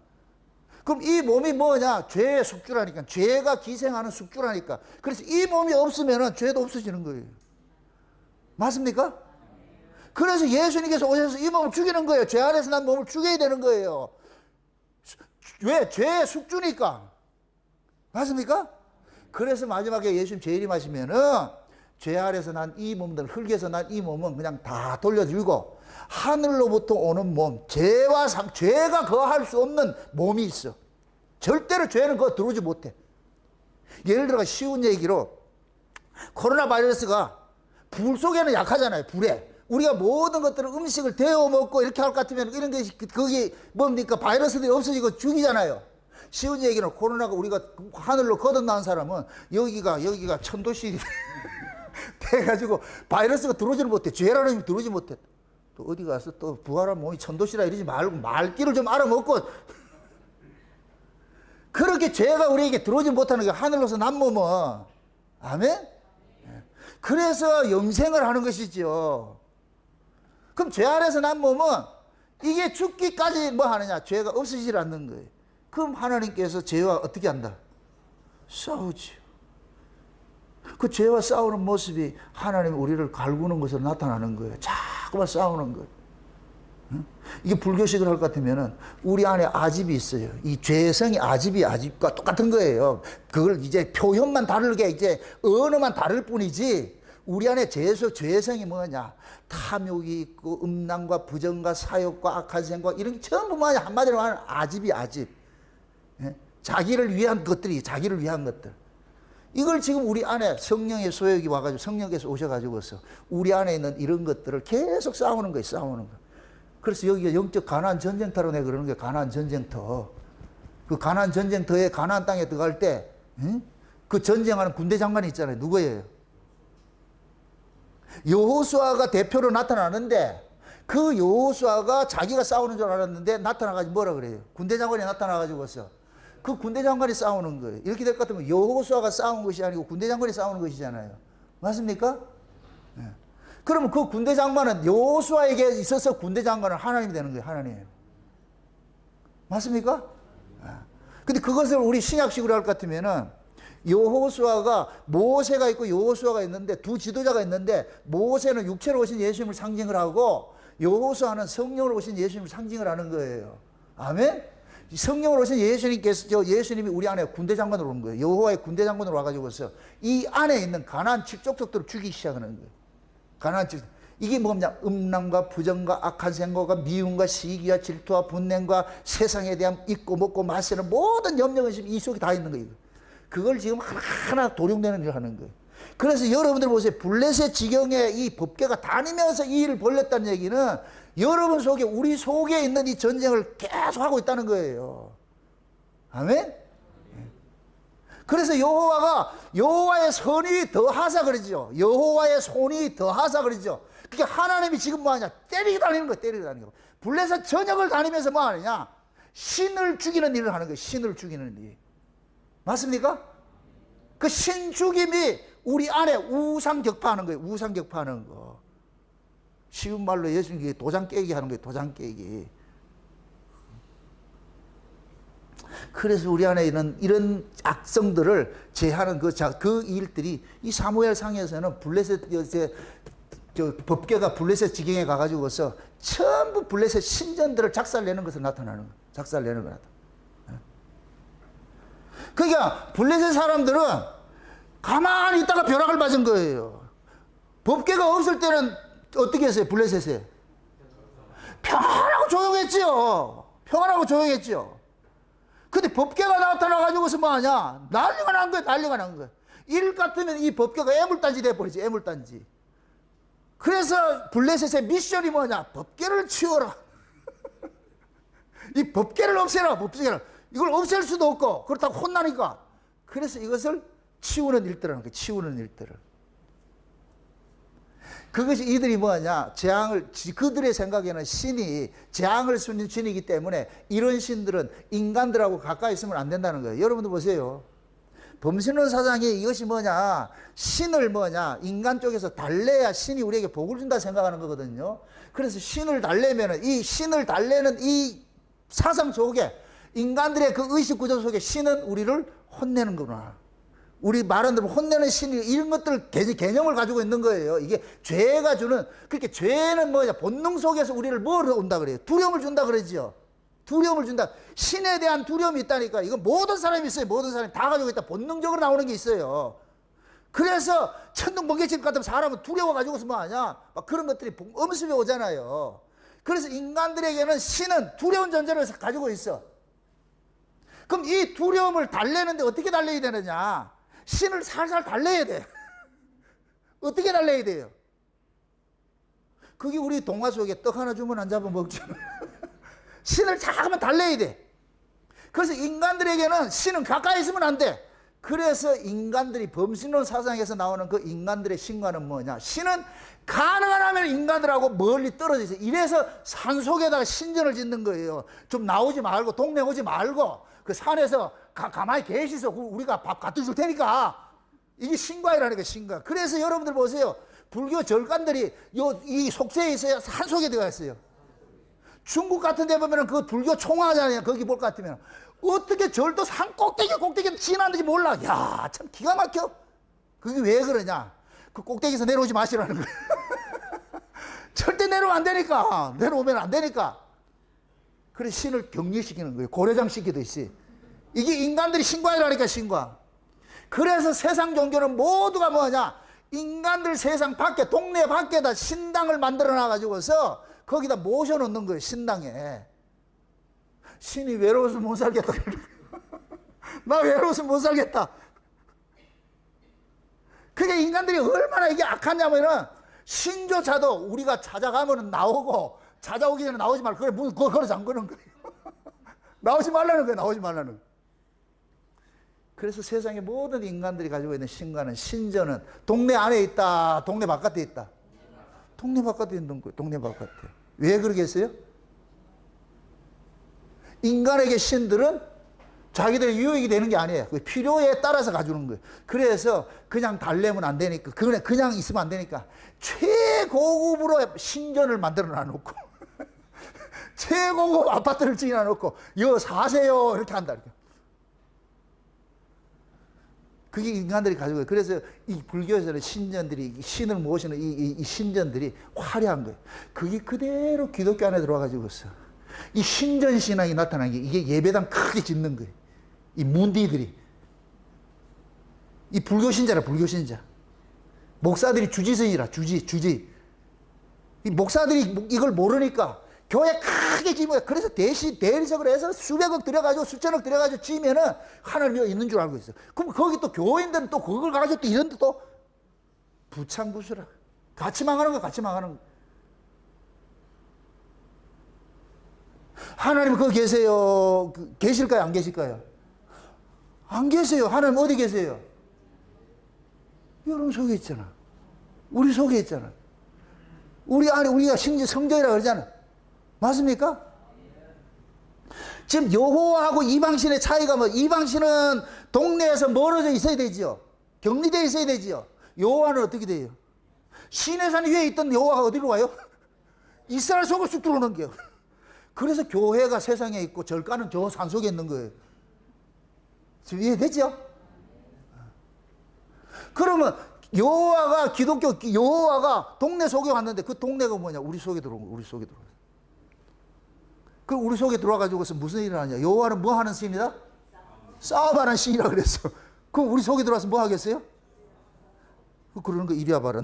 S1: 그럼 이 몸이 뭐냐? 죄의 숙주라니까. 죄가 기생하는 숙주라니까. 그래서 이 몸이 없으면 죄도 없어지는 거예요. 맞습니까? 그래서 예수님께서 오셔서 이 몸을 죽이는 거예요. 죄 안에서 난 몸을 죽여야 되는 거예요. 왜? 죄의 숙주니까. 맞습니까? 그래서 마지막에 예수님 재림하시면은 죄 아래서 난 이 몸들, 흙에서 난 이 몸은 그냥 다 돌려주고 하늘로부터 오는 몸, 죄가 거할 수 없는 몸이 있어. 절대로 죄는 그거 들어오지 못해. 예를 들어 쉬운 얘기로 코로나 바이러스가 불 속에는 약하잖아요. 불에. 우리가 모든 것들을 음식을 데워 먹고 이렇게 할 것 같으면 이런 게 거기 뭡니까? 바이러스들이 없어지고 죽이잖아요. 쉬운 얘기는 코로나가 우리가 하늘로 거듭난 사람은 여기가 천도시 돼가지고 바이러스가 들어오지는 못해. 죄라는 힘이 들어오지 못해. 또 어디 가서 또 부활한 몸이 천도시라 이러지 말고 말귀를 좀 알아먹고 그렇게 죄가 우리에게 들어오지 못하는 게 하늘로서 난 몸은. 아멘? 그래서 영생을 하는 것이죠. 그럼 죄 안에서 난 몸은 이게 죽기까지 뭐 하느냐? 죄가 없어지질 않는 거예요. 그럼 하나님께서 죄와 어떻게 한다? 싸우지요. 그 죄와 싸우는 모습이 하나님이 우리를 갈구는 것으로 나타나는 거예요. 자꾸만 싸우는 거예요. 이게 불교식을 할 것 같으면은 우리 안에 아집이 있어요. 이 죄성이 아집과 똑같은 거예요. 그걸 이제 표현만 다르게 이제 언어만 다를 뿐이지 우리 안에 죄성이 뭐냐? 탐욕이 있고 음란과 부정과 사욕과 악한 생각 이런 게 전부 뭐냐? 한마디로 말하면 아집. 예? 자기를 위한 것들이 자기를 위한 것들. 이걸 지금 우리 안에 성령의 소욕이 와가지고 성령께서 오셔가지고서 우리 안에 있는 이런 것들을 계속 싸우는 거예요. 싸우는 거. 그래서 여기가 영적 가나안 전쟁터로 내가 그러는 게 가나안 전쟁터. 그 가나안 전쟁터에 가나안 땅에 들어갈 때 그 전쟁하는 군대 장관이 있잖아요. 누구예요? 여호수아가 대표로 나타나는데 그 여호수아가 자기가 싸우는 줄 알았는데 나타나가지고 뭐라 그래요? 군대 장관이 나타나가지고서 그 군대 장관이 싸우는 거예요. 이렇게 될 것 같으면 여호수아가 싸운 것이 아니고 군대 장관이 싸우는 것이잖아요. 맞습니까? 네. 그러면 그 군대 장관은 여호수아에게 있어서 군대 장관은 하나님이 되는 거예요. 하나님. 맞습니까? 근데 그것을 우리 신약식으로 할 것 같으면은 여호수아가 모세가 있고 여호수아가 있는데 두 지도자가 있는데 모세는 육체로 오신 예수님을 상징을 하고 여호수아는 성령으로 오신 예수님을 상징을 하는 거예요. 아멘? 성령으로 오신 예수님이 우리 안에 군대 장관으로 오는 거예요. 여호와의 군대 장관으로 와가지고서 이 안에 있는 가나안 칠족족들을 죽이기 시작하는 거예요. 가나안 칠족. 이게 뭐냐? 음란과 부정과 악한 생각과 미움과 시기와 질투와 분냄과 세상에 대한 잊고 먹고 마시는 모든 염려 의심 이 속에 다 있는 거예요. 그걸 지금 하나하나 도룡내는 일을 하는 거예요. 그래서 여러분들 보세요. 블레셋 지경에 이 법궤가 다니면서 이 일을 벌렸다는 얘기는 여러분 속에 우리 속에 있는 이 전쟁을 계속 하고 있다는 거예요. 아멘? 그래서 여호와의 선이 더하사 그러죠. 여호와의 손이 더하사 그러죠. 그게 하나님이 지금 뭐 하냐? 때리고 다니는 거예요. 때리고 다니는 거. 블레셋 전역을 다니면서 뭐 하느냐? 신을 죽이는 일을 하는 거예요. 신을 죽이는 일. 맞습니까? 그 신 죽임이 우리 안에 우상 격파하는 거예요. 우상 격파하는 거. 쉬운 말로 예수님이 도장 깨기 하는 거예요. 도장 깨기. 그래서 우리 안에 있는 이런 악성들을 제하는 그 일들이 이 사무엘 상에서는 블레셋 법궤가 블레셋 지경에 가가지고서 전부 블레셋 신전들을 작살내는 것을 나타나는 거예요. 작살내는 거 나타나. 그러니까 블레셋 사람들은 가만히 있다가 벼락을 맞은 거예요. 법궤가 없을 때는 어떻게 했어요? 블레셋에 평안하고 조용했지요. 평안하고 조용했지요. 근데 법궤가 나타나가지고서 뭐하냐? 난리가 난 거예요. 난리가 난 거예요. 일 같으면 이 법궤가 애물단지 돼버리지. 애물단지. 그래서 블레셋의 미션이 뭐냐? 법궤를 치워라. 이 법궤를 없애라. 법궤를. 이걸 없앨 수도 없고 그렇다고 혼나니까. 그래서 이것을 치우는 일들을 하는 거예요. 치우는 일들을. 그것이 이들이 뭐냐? 그들의 생각에는 신이 재앙을 주는 신이기 때문에 이런 신들은 인간들하고 가까이 있으면 안 된다는 거예요. 여러분들 보세요. 범신론 사상이 이것이 뭐냐? 신을 뭐냐? 인간 쪽에서 달래야 신이 우리에게 복을 준다 생각하는 거거든요. 그래서 신을 달래면은 이 신을 달래는 이 사상 속에 인간들의 그 의식 구조 속에 신은 우리를 혼내는 거구나. 우리 말은 대로 혼내는 신이 이런 것들 개념을 가지고 있는 거예요. 이게 죄가 주는, 그렇게 죄는 뭐냐? 본능 속에서 우리를 뭘 온다 그래요? 두려움을 준다 그러지요. 두려움을 준다. 신에 대한 두려움이 있다니까. 이거 모든 사람이 있어요. 모든 사람이 다 가지고 있다. 본능적으로 나오는 게 있어요. 그래서 천둥 번개칠 것 같으면 사람은 두려워가지고서 뭐하냐? 막 그런 것들이 엄습이 오잖아요. 그래서 인간들에게는 신은 두려운 존재를 가지고 있어. 그럼 이 두려움을 달래는데 어떻게 달래야 되느냐? 신을 살살 달래야 돼. 어떻게 달래야 돼요? 그게 우리 동화 속에 떡 하나 주면 안 잡아 먹죠. 신을 잠깐만 달래야 돼. 그래서 인간들에게는 신은 가까이 있으면 안 돼. 그래서 인간들이 범신론 사상에서 나오는 그 인간들의 신과는 뭐냐? 신은 가능하면 인간들하고 멀리 떨어져 있어요. 이래서 산속에다가 신전을 짓는 거예요. 좀 나오지 말고, 동네 오지 말고, 그 산에서 가만히 계시서 우리가 밥 갖다 줄 테니까. 이게 신과이라는 거예요, 신과. 그래서 여러분들 보세요. 불교 절간들이 이 속세에 있어야 산속에 들어가 있어요. 중국 같은 데 보면 그 불교 총화잖아요. 거기 볼 것 같으면. 어떻게 절도 산 꼭대기 지나는지 몰라. 야, 참 기가 막혀. 그게 왜 그러냐? 그 꼭대기에서 내려오지 마시라는 거예요. 절대 내려오면 안 되니까. 내려오면 안 되니까. 그래서 신을 격리시키는 거예요. 고려장 시키듯이. 이게 인간들이 신과이라니까, 신과. 그래서 세상 종교는 모두가 뭐냐? 인간들 세상 밖에, 동네 밖에다 신당을 만들어 놔가지고서 거기다 모셔놓는 거예요, 신당에. 신이 외로워서 못 살겠다. 나 외로워서 못 살겠다. 그게 인간들이 얼마나 이게 악하냐면은 신조차도 우리가 찾아가면은 나오고 찾아오기 전에 나오지 말고 그래 문 걸어 잠그는 거예요. 나오지 말라는 거예요. 나오지 말라는 거예요. 그래서 세상의 모든 인간들이 가지고 있는 신과는 신전은 동네 안에 있다, 동네 바깥에 있다. 동네 바깥에 있는 거예요. 동네 바깥에. 왜 그러겠어요? 인간에게 신들은 자기들의 유익이 되는 게 아니에요. 필요에 따라서 가주는 거예요. 그래서 그냥 달래면 안 되니까, 그냥 있으면 안 되니까 최고급으로 신전을 만들어 놔놓고 최고급 아파트를 지어 놓고 여 사세요 이렇게 한다. 이렇게. 그게 인간들이 가지고 있어요. 그래서 이 불교에서는 신전들이, 신을 모시는 이 신전들이 화려한 거예요. 그게 그대로 기독교 안에 들어와가지고 있어. 이 신전 신앙이 나타난 게 이게 예배당 크게 짓는 거예요. 이 문디들이. 이 불교 신자라, 불교 신자. 목사들이 주지선이라, 주지. 이 목사들이 이걸 모르니까 교회 크게 지면, 그래서 대리석을 해서 수백억 들여가지고 수천억 들여가지고 지면은 하늘이 있는 줄 알고 있어. 그럼 거기 또 교인들은 또 그걸 가지고 또 이런 데 또 부창부수라. 같이 망하는 거, 같이 망하는 거. 하나님 거기 계세요. 계실까요? 안 계실까요? 안 계세요. 하나님 어디 계세요? 여러분 속에 있잖아. 우리 속에 있잖아. 우리 안에 우리가 성전이라 그러잖아. 맞습니까? 지금 여호와하고 이방신의 차이가 뭐, 이방신은 동네에서 멀어져 있어야 되지요. 격리되어 있어야 되지요. 여호와는 어떻게 돼요? 시내산 위에 있던 여호와가 어디로 와요? 이스라엘 속을 쑥 들어오는 거예요. 그래서 교회가 세상에 있고 절간은 저 산속에 있는 거예요. 지금 이해되죠? 그러면 여호와가, 기독교 여호와가 동네 속에 왔는데 그 동네가 뭐냐? 우리 속에 들어온 거예요. 우리 속에 들어온 거예요. 그 우리 속에 들어와가지고서 무슨 일을 하냐? 여호와는 뭐 하는 신이다? 싸움하는 신이라 그랬어. 그럼 우리 속에 들어와서 뭐 하겠어요? 그러는 거 이리와 바른.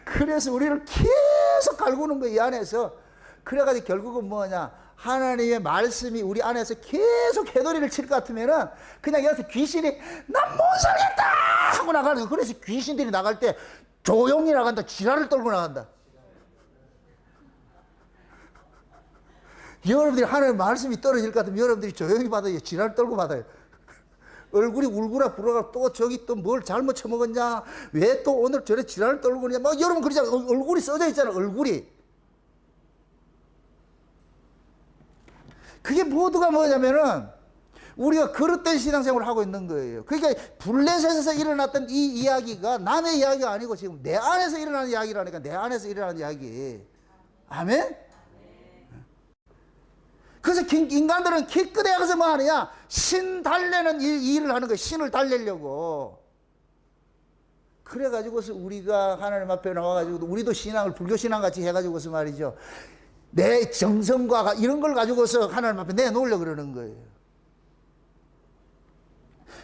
S1: 그래서 우리를 계속 갈구는 거야, 이 안에서. 그래가지고 결국은 뭐냐? 하나님의 말씀이 우리 안에서 계속 해돌이를 칠 것 같으면은 그냥 여기서 귀신이 난 못 살겠다! 하고 나가는 거예요. 그래서 귀신들이 나갈 때 조용히 나간다. 지랄을 떨고 나간다. 여러분들이 하나님 말씀이 떨어질 것 같으면 여러분들이 조용히 받아요. 지랄을 떨고 받아요. 얼굴이 울구라 불어가 또 저기 또 뭘 잘못 처먹었냐? 왜 또 오늘 저래 지랄을 떨고 그러냐? 막 여러분 그러잖아요. 얼굴이 써져 있잖아요. 얼굴이. 그게 모두가 뭐냐면은 우리가 그릇된 신앙생활을 하고 있는 거예요. 그러니까 블레셋에서 일어났던 이 이야기가 남의 이야기가 아니고 지금 내 안에서 일어나는 이야기라니까. 내 안에서 일어나는 이야기. 아멘? 그래서 인간들은 기껏해 가서 뭐 하느냐? 신 달래는 일을 하는 거예요. 신을 달래려고. 그래가지고서 우리가 하나님 앞에 나와가지고 우리도 신앙을 불교신앙 같이 해가지고서 말이죠. 내 정성과 이런 걸 가지고서 하나님 앞에 내놓으려고 그러는 거예요.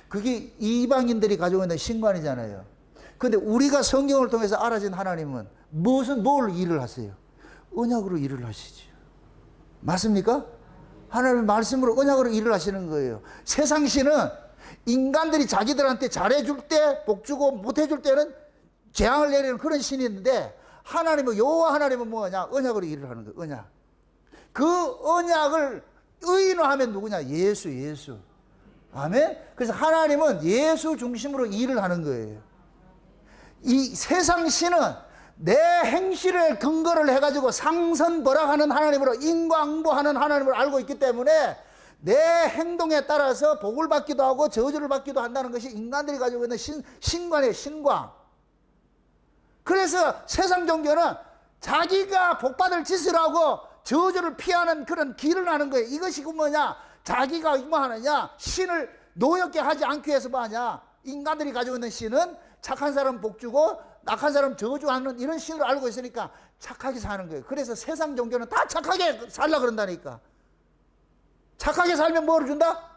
S1: 그게 이방인들이 가지고 있는 신관이잖아요. 그런데 우리가 성경을 통해서 알아진 하나님은 뭘 일을 하세요? 언약으로 일을 하시죠. 맞습니까? 하나님의 말씀으로 언약으로 일을 하시는 거예요. 세상 신은 인간들이 자기들한테 잘해줄 때 복 주고 못해줄 때는 재앙을 내리는 그런 신이 있는데 하나님은 여호와 하나님은 뭐냐? 언약으로 일을 하는 거예요. 언약. 그 언약을 의인화하면 누구냐? 예수. 아멘? 그래서 하나님은 예수 중심으로 일을 하는 거예요. 이 세상 신은 내 행실에 근거를 해가지고 상선벌악하는 하나님으로 인과응보하는 하나님을 알고 있기 때문에 내 행동에 따라서 복을 받기도 하고 저주를 받기도 한다는 것이 인간들이 가지고 있는 신관이에요. 신광. 그래서 세상 종교는 자기가 복받을 짓을 하고 저주를 피하는 그런 길을 하는 거예요. 이것이 뭐냐? 자기가 뭐 하느냐? 신을 노엽게 하지 않기 위해서 뭐 하냐? 인간들이 가지고 있는 신은 착한 사람 복 주고 악한 사람 저주하는 이런 신을 알고 있으니까 착하게 사는 거예요. 그래서 세상 종교는 다 착하게 살라 그런다니까. 착하게 살면 뭐를 준다?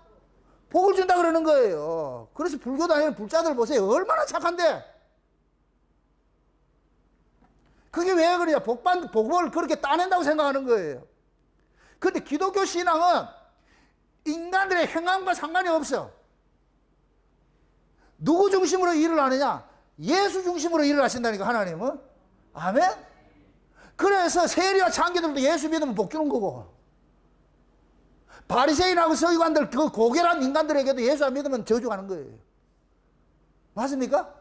S1: 복을 준다 그러는 거예요. 그래서 불교 다니는 불자들 보세요. 얼마나 착한데. 그게 왜 그러냐? 복을 그렇게 따낸다고 생각하는 거예요. 그런데 기독교 신앙은 인간들의 행함과 상관이 없어. 누구 중심으로 일을 하느냐? 예수 중심으로 일을 하신다니까, 하나님은. 아멘? 그래서 세리와 창기들도 예수 믿으면 복 주는 거고, 바리새인하고 서기관들 그 고결한 인간들에게도 예수 안 믿으면 저주하는 거예요. 맞습니까?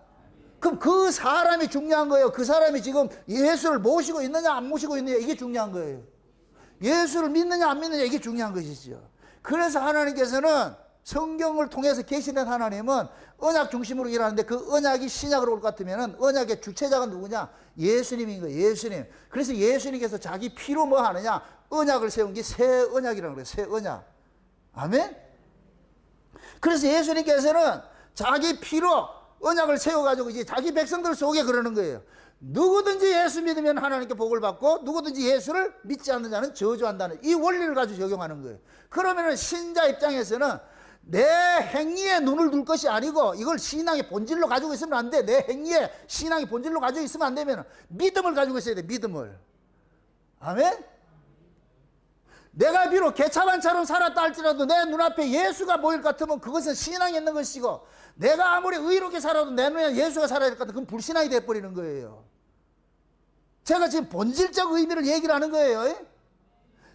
S1: 그럼 그 사람이 중요한 거예요. 그 사람이 지금 예수를 모시고 있느냐 안 모시고 있느냐 이게 중요한 거예요. 예수를 믿느냐 안 믿느냐 이게 중요한 것이죠. 그래서 하나님께서는 성경을 통해서 계시된 하나님은 언약 중심으로 일하는데 그 언약이 신약으로 올 것 같으면 언약의 주체자가 누구냐? 예수님인 거예요. 예수님. 그래서 예수님께서 자기 피로 뭐 하느냐? 언약을 세운 게 새 언약이라고 그래요. 새 언약. 아멘? 그래서 예수님께서는 자기 피로 언약을 세워가지고 이제 자기 백성들 속에 그러는 거예요. 누구든지 예수 믿으면 하나님께 복을 받고 누구든지 예수를 믿지 않는 자는 저주한다는 이 원리를 가지고 적용하는 거예요. 그러면 신자 입장에서는 내 행위에 눈을 둘 것이 아니고 이걸 신앙의 본질로 가지고 있으면 안 돼. 내 행위에 신앙의 본질로 가지고 있으면 안 되면 믿음을 가지고 있어야 돼. 믿음을. 아멘? 내가 비록 개차반처럼 살았다 할지라도 내 눈앞에 예수가 보일 것 같으면 그것은 신앙이 있는 것이고, 내가 아무리 의롭게 살아도 내 눈에 예수가 살아야 될 것 같으면 그건 불신앙이 돼버리는 거예요. 제가 지금 본질적 의미를 얘기를 하는 거예요.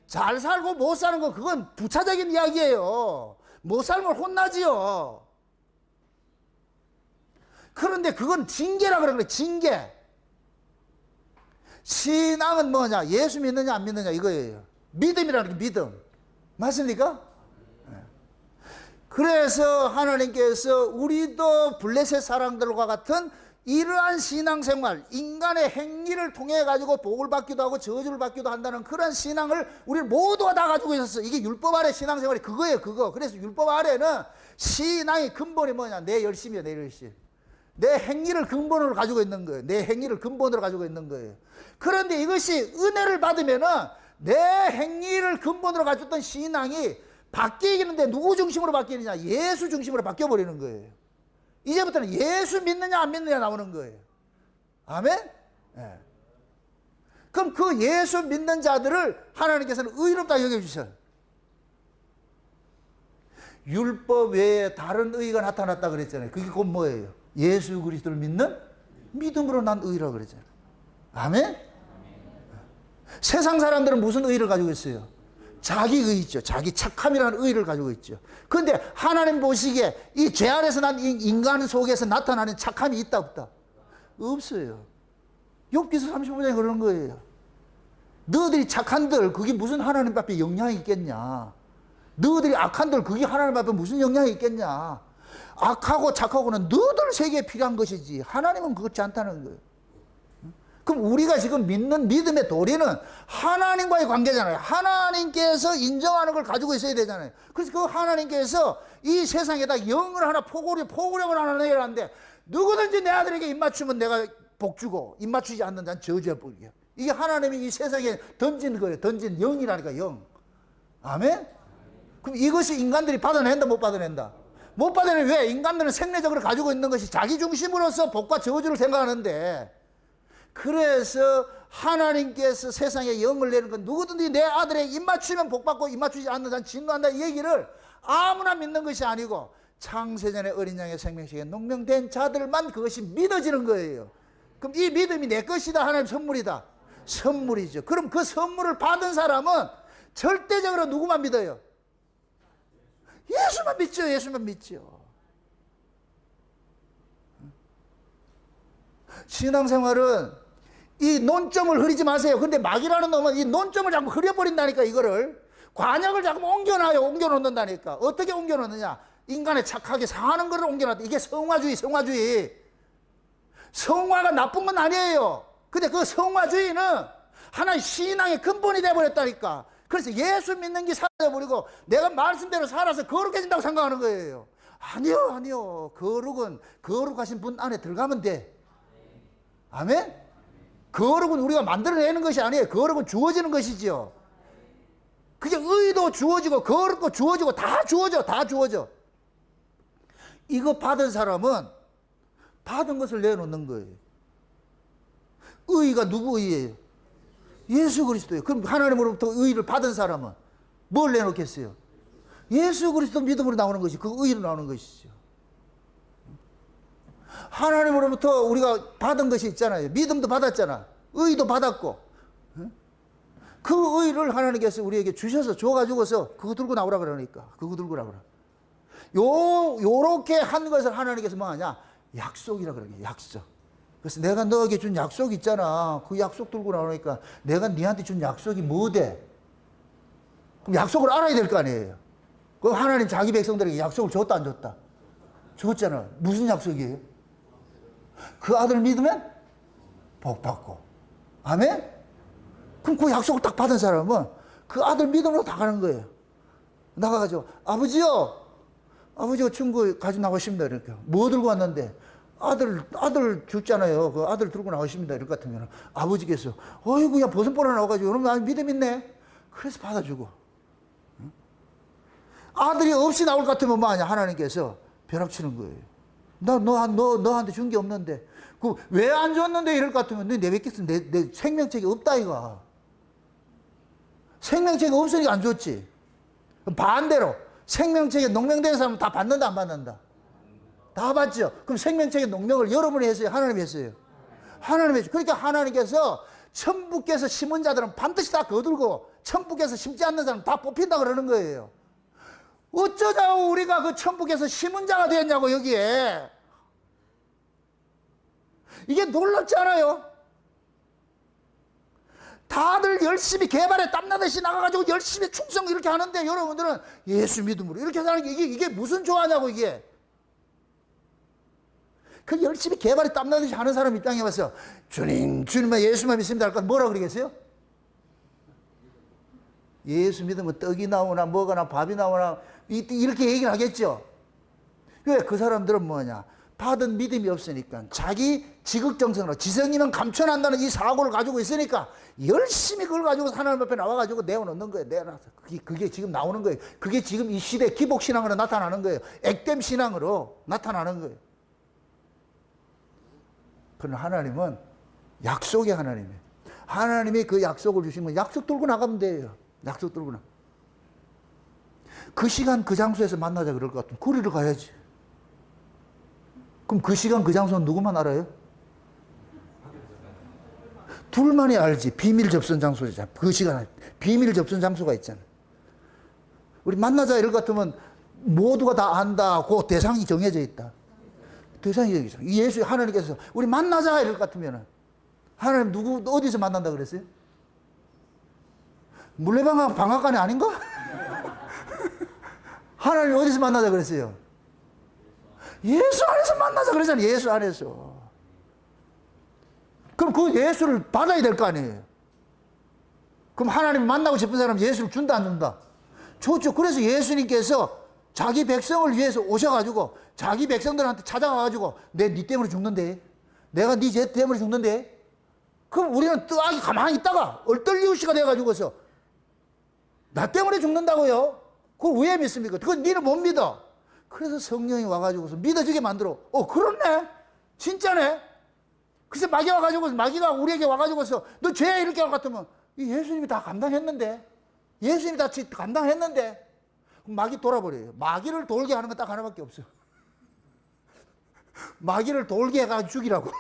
S1: 잘 살고 못 사는 거 그건 부차적인 이야기예요. 못 살면 혼나지요. 그런데 그건 징계라 그러는 거예요. 징계. 신앙은 뭐냐? 예수 믿느냐 안 믿느냐 이거예요. 믿음이라는 게 믿음. 맞습니까? 그래서 하나님께서 우리도 블레셋 사람들과 같은 이러한 신앙생활, 인간의 행위를 통해 가지고 복을 받기도 하고 저주를 받기도 한다는 그런 신앙을 우리 모두가 다 가지고 있었어. 이게 율법 아래 신앙생활이 그거예요. 그거. 그래서 율법 아래는 신앙의 근본이 뭐냐? 내 열심이야. 내 열심. 내 행위를 근본으로 가지고 있는 거예요. 내 행위를 근본으로 가지고 있는 거예요. 그런데 이것이 은혜를 받으면은 내 행위를 근본으로 가졌던 신앙이 바뀌는데 누구 중심으로 바뀌느냐? 예수 중심으로 바뀌어버리는 거예요. 이제부터는 예수 믿느냐 안 믿느냐 나오는 거예요. 아멘? 네. 그럼 그 예수 믿는 자들을 하나님께서는 의롭다 여겨주셔요. 율법 외에 다른 의가 나타났다 그랬잖아요. 그게 곧 뭐예요? 예수 그리스도를 믿는 믿음으로 난 의라 그러잖아. 아멘? 세상 사람들은 무슨 의를 가지고 있어요? 자기 의죠. 자기 착함이라는 의를 가지고 있죠. 그런데 하나님 보시기에 이 죄 안에서 난 인간 속에서 나타나는 착함이 있다 없다? 없어요. 욥기서 35장에 그러는 거예요. 너희들이 착한들 그게 무슨 하나님 앞에 영향이 있겠냐. 너희들이 악한들 그게 하나님 앞에 무슨 영향이 있겠냐. 악하고 착하고는 너희들 세계에 필요한 것이지 하나님은 그렇지 않다는 거예요. 그럼 우리가 지금 믿는 믿음의 도리는 하나님과의 관계잖아요. 하나님께서 인정하는 걸 가지고 있어야 되잖아요. 그래서 그 하나님께서 이 세상에다 영을 하나 포고령을 하나 내라는데 누구든지 내 아들에게 입맞추면 내가 복 주고 입맞추지 않는 자는 저주의 복이에요. 이게 하나님이 이 세상에 던진 거예요. 던진 영이라니까 영. 아멘? 그럼 이것이 인간들이 받아낸다 못 받아낸다? 못 받아내. 왜? 인간들은 생리적으로 가지고 있는 것이 자기 중심으로서 복과 저주를 생각하는데 그래서 하나님께서 세상에 영을 내는 건 누구든지 내 아들에게 입맞추면 복받고 입맞추지 않는 자는 진노한다 이 얘기를 아무나 믿는 것이 아니고 창세전에 어린 양의 생명식에 농명된 자들만 그것이 믿어지는 거예요. 그럼 이 믿음이 내 것이다 하나님 선물이다. 선물이죠. 그럼 그 선물을 받은 사람은 절대적으로 누구만 믿어요? 예수만 믿죠. 예수만 믿죠. 신앙생활은 이 논점을 흐리지 마세요. 근데 마귀라는 놈은 이 논점을 자꾸 흐려버린다니까. 이거를 관역을 자꾸 옮겨놔요. 옮겨놓는다니까. 어떻게 옮겨놓느냐. 인간의 착하게 사는 것을 옮겨놨다. 이게 성화주의. 성화가 나쁜 건 아니에요. 근데 그 성화주의는 하나의 신앙의 근본이 되어버렸다니까. 그래서 예수 믿는 게 사라져버리고 내가 말씀대로 살아서 거룩해진다고 생각하는 거예요. 아니요. 거룩하신 분 안에 들어가면 돼. 아멘? 거룩은 우리가 만들어내는 것이 아니에요. 거룩은 주어지는 것이지요. 그게 의도 주어지고 거룩도 주어지고 다 주어져. 이거 받은 사람은 받은 것을 내놓는 거예요. 의가 누구 의예요? 예수 그리스도예요. 그럼 하나님으로부터 의를 받은 사람은 뭘 내놓겠어요? 예수 그리스도 믿음으로 나오는 것이 그 의로 나오는 것이죠. 하나님으로부터 우리가 받은 것이 있잖아요. 믿음도 받았잖아. 의도 받았고. 그 의를 하나님께서 우리에게 주셔서 줘가지고서 그거 들고 나오라 그러니까. 그거 들고 나오라. 요렇게 한 것을 하나님께서 뭐 하냐? 약속이라 그러게. 약속. 그래서 내가 너에게 준 약속 있잖아. 그 약속 들고 나오니까 내가 너한테 준 약속이 뭐 돼? 그럼 약속을 알아야 될 거 아니에요. 그럼 하나님 자기 백성들에게 약속을 줬다 안 줬다? 줬잖아. 무슨 약속이에요? 그 아들 믿으면 복 받고. 아멘? 그럼 그 약속을 딱 받은 사람은 그 아들 믿음으로 다 가는 거예요. 나가가지고 아버지가 친구 가지고 나오십니다. 이렇게. 뭐 들고 왔는데? 아들 줬잖아요. 그 아들 들고 나오십니다. 이럴 것 같으면 아버지께서 어이구 야 버선보라 나와가지고 여러분 믿음 있네. 그래서 받아주고. 아들이 없이 나올 것 같으면 뭐하냐? 하나님께서 벼락치는 거예요. 너한테 준 게 없는데. 왜 안 줬는데? 이럴 것 같으면 너 내뱉겠어. 내 생명책이 없다, 이거. 생명책이 없으니까 안 줬지. 반대로, 생명책에 농명된 사람은 다 받는다, 안 받는다? 다 받죠. 그럼 생명책의 농명을 여러분이 했어요? 하나님이 했어요? 하나님이 했죠. 그러니까 하나님께서 천부께서 심은 자들은 반드시 다 거들고, 천부께서 심지 않는 사람은 다 뽑힌다 그러는 거예요. 어쩌자고 우리가 그 천국에서 심은 자가 되었냐고 여기에. 이게 놀랍지 않아요? 다들 열심히 개발에 땀나듯이 나가가지고 열심히 충성 이렇게 하는데 여러분들은 예수 믿음으로 이렇게 사는 게 이게 무슨 조화냐고 이게. 그 열심히 개발에 땀나듯이 하는 사람 입장에 와서 주님만 예수만 믿습니다 할까 뭐라 그러겠어요? 예수 믿으면 떡이 나오나 뭐가 나 밥이 나오나 이렇게 얘기를 하겠죠. 왜? 그 사람들은 뭐냐? 받은 믿음이 없으니까 자기 지극정성으로 지성이면 감춰난다는 이 사고를 가지고 있으니까 열심히 그걸 가지고 하나님 앞에 나와가지고 내어놓는 거예요. 내어놔서 그게 지금 나오는 거예요. 그게 지금 이 시대 기복신앙으로 나타나는 거예요. 액땜 신앙으로 나타나는 거예요. 그러나 하나님은 약속의 하나님이에요. 하나님이 그 약속을 주시면 약속 들고 나가면 돼요. 약속 들고 나. 그 시간 그 장소에서 만나자 그럴 것 같으면 거리를 가야지. 그럼 그 시간 그 장소는 누구만 알아요? 둘만이 알지. 비밀 접선 장소잖아. 그 시간에 비밀 접선 장소가 있잖아. 우리 만나자 이럴 것 같으면 모두가 다 안다. 그 대상이 정해져 있다. 대상이 정해져 있어. 예수 하나님께서 우리 만나자 이럴 것 같으면 하나님 누구 어디서 만난다 그랬어요? 물레방학 방학관이 아닌가? 하나님 어디서 만나자 그랬어요? 예수 안에서 만나자 그러잖아요. 예수 안에서. 그럼 그 예수를 받아야 될 거 아니에요. 그럼 하나님 만나고 싶은 사람 예수를 준다 안 준다? 좋죠. 그래서 예수님께서 자기 백성을 위해서 오셔가지고 자기 백성들한테 찾아가가지고 네 때문에 죽는데, 내가 네 죄 때문에 죽는데, 그럼 우리는 뜨악이 가만히 있다가 얼떨리우시가 돼가지고서 나 때문에 죽는다고요? 그걸 왜 믿습니까? 그건 니는 못 믿어. 그래서 성령이 와가지고서 믿어지게 만들어. 그렇네? 진짜네? 그래서 마귀가 와가지고, 마귀가 우리에게 와가지고서 너 죄야 이렇게 할 것 같으면 예수님이 다 감당했는데, 예수님이 다 감당했는데, 마귀 돌아버려요. 마귀를 돌게 하는 건 딱 하나밖에 없어. 마귀를 돌게 해가지고 죽이라고.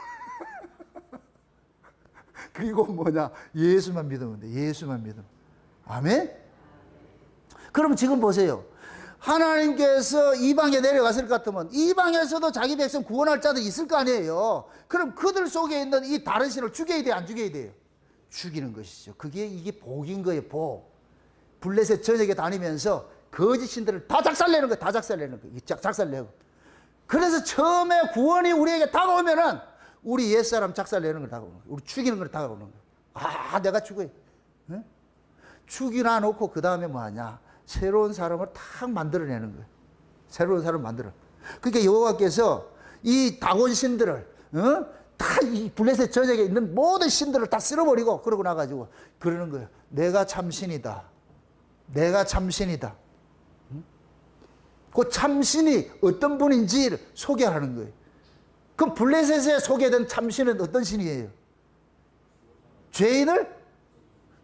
S1: 그리고 뭐냐? 예수만 믿으면 돼. 예수만 믿으면. 아멘? 그럼 지금 보세요. 하나님께서 이방에 내려갔을 것 같으면 이방에서도 자기 백성 구원할 자들이 있을 거 아니에요. 그럼 그들 속에 있는 이 다른 신을 죽여야 돼요? 안 죽여야 돼요? 죽이는 것이죠. 이게 복인 거예요. 복. 블레셋 전역에 다니면서 거짓 신들을 다 작살내는 거예요. 다 작살내는 거예요. 작살내고. 그래서 처음에 구원이 우리에게 다가오면은 우리 옛사람 작살내는 걸 다가오는 거예요. 우리 죽이는 걸 다가오는 거예요. 내가 죽어요. 응? 죽이나 놓고 그 다음에 뭐 하냐? 새로운 사람을 탁 만들어내는 거예요. 새로운 사람을 만들어. 그러니까 여호와께서 이 다곤 신들을, 다 이 블레셋 전역에 있는 모든 신들을 다 쓸어버리고 그러고 나가지고 그러는 거예요. 내가 참신이다. 내가 참신이다. 그 참신이 어떤 분인지 소개하는 거예요. 그럼 블레셋에 소개된 참신은 어떤 신이에요? 죄인을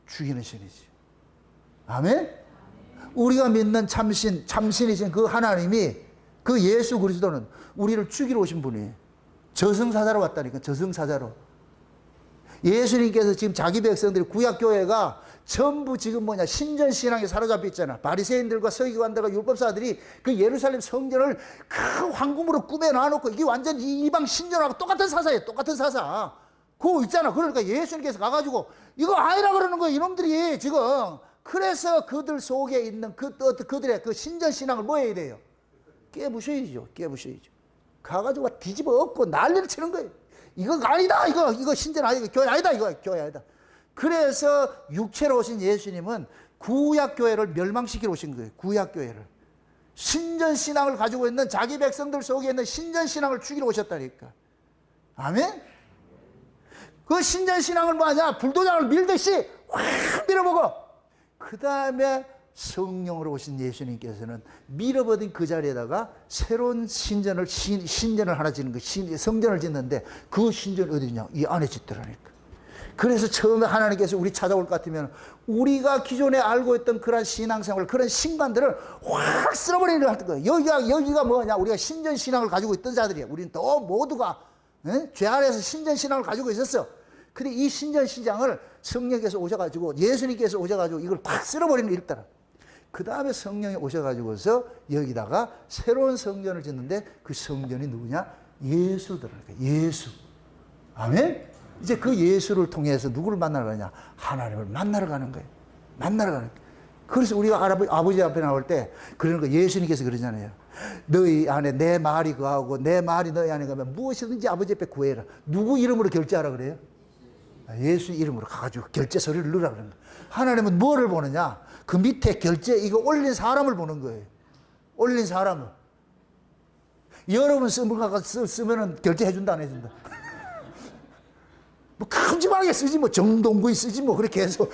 S1: 죽이는 신이지. 아멘? 우리가 믿는 참신이신 그 하나님이, 그 예수 그리스도는 우리를 죽이러 오신 분이에요. 저승사자로 왔다니까, 저승사자로. 예수님께서 지금 자기 백성들이 구약교회가 전부 지금 신전신앙에 사로잡혀 있잖아. 바리새인들과 서기관들과 율법사들이 그 예루살렘 성전을 큰 황금으로 꾸며놔놓고 이게 완전 이방 신전하고 똑같은 사사예요. 똑같은 사사. 그거 있잖아. 그러니까 예수님께서 가가지고 이거 아니라 그러는 거예요. 이놈들이 지금. 그래서 그들 속에 있는 그들의 그 신전신앙을 뭐 해야 돼요? 깨부셔야죠. 깨부셔야죠. 가가지고 뒤집어 엎고 난리를 치는 거예요. 이거 아니다. 이거 신전 아니다. 교회 아니다. 이거 교회 아니다. 그래서 육체로 오신 예수님은 구약교회를 멸망시키러 오신 거예요. 구약교회를. 신전신앙을 가지고 있는 자기 백성들 속에 있는 신전신앙을 죽이러 오셨다니까. 아멘? 그 신전신앙을 뭐 하냐? 불도장을 밀듯이 확 밀어보고, 그 다음에 성령으로 오신 예수님께서는 밀어버린 그 자리에다가 새로운 신전을 하나 짓는 거, 성전을 짓는데 그 신전이 어디냐? 이 안에 짓더라니까. 그래서 처음에 하나님께서 우리 찾아올 것 같으면 우리가 기존에 알고 있던 그런 신앙생활, 그런 신관들을 확 쓸어버리는 것 같은 거예요. 여기가 뭐냐? 우리가 신전신앙을 가지고 있던 자들이야. 우리는 또 모두가 죄 아래에서 신전신앙을 가지고 있었어. 근데 이 신전신앙을 성령께서 오셔가지고, 예수님께서 오셔가지고 이걸 팍 쓸어버리는 일 따라. 그 다음에 성령이 오셔가지고서 여기다가 새로운 성전을 짓는데 그 성전이 누구냐? 예수더라니까. 예수. 아멘? 이제 그 예수를 통해서 누구를 만나러 가냐? 하나님을 만나러 가는 거예요. 만나러 가는 거예요. 그래서 우리가 아버지 앞에 나올 때 그러는 거, 예수님께서 그러잖아요. 너희 안에 내 말이 거하고 내 말이 너희 안에 가면 무엇이든지 아버지 앞에 구해라. 누구 이름으로 결제하라 그래요? 예수 이름으로 가가지고 결제 서류를 넣으라 그러는 거예요. 하나님은 뭐를 보느냐? 그 밑에 결제 이거 올린 사람을 보는 거예요. 올린 사람을. 여러분 쓰면은 결제해 준다 안 해준다? 뭐 큼지막하게 쓰지 뭐 정동구이 쓰지 뭐 그렇게 해서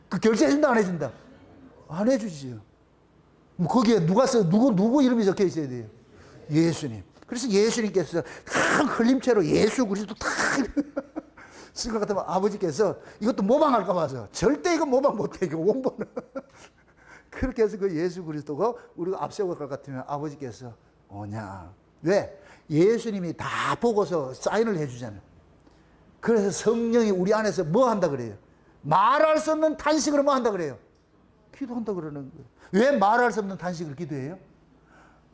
S1: 그 결제해 준다 안 해준다? 안 해주지요. 뭐 거기에 누구 이름이 적혀 있어야 돼요? 예수님. 그래서 예수님께서 다 흘림체로 예수 그리스도 다 쓸 것 같으면 아버지께서 이것도 모방할까 봐서 절대 이거 모방 못해. 이거 원본은. 그렇게 해서 그 예수 그리스도가 우리가 앞세울 것 같으면 아버지께서 오냐. 왜? 예수님이 다 보고서 사인을 해주잖아요. 그래서 성령이 우리 안에서 뭐 한다 그래요? 말할 수 없는 탄식으로 뭐 한다 그래요? 기도한다 그러는 거예요. 왜 말할 수 없는 탄식을 기도해요?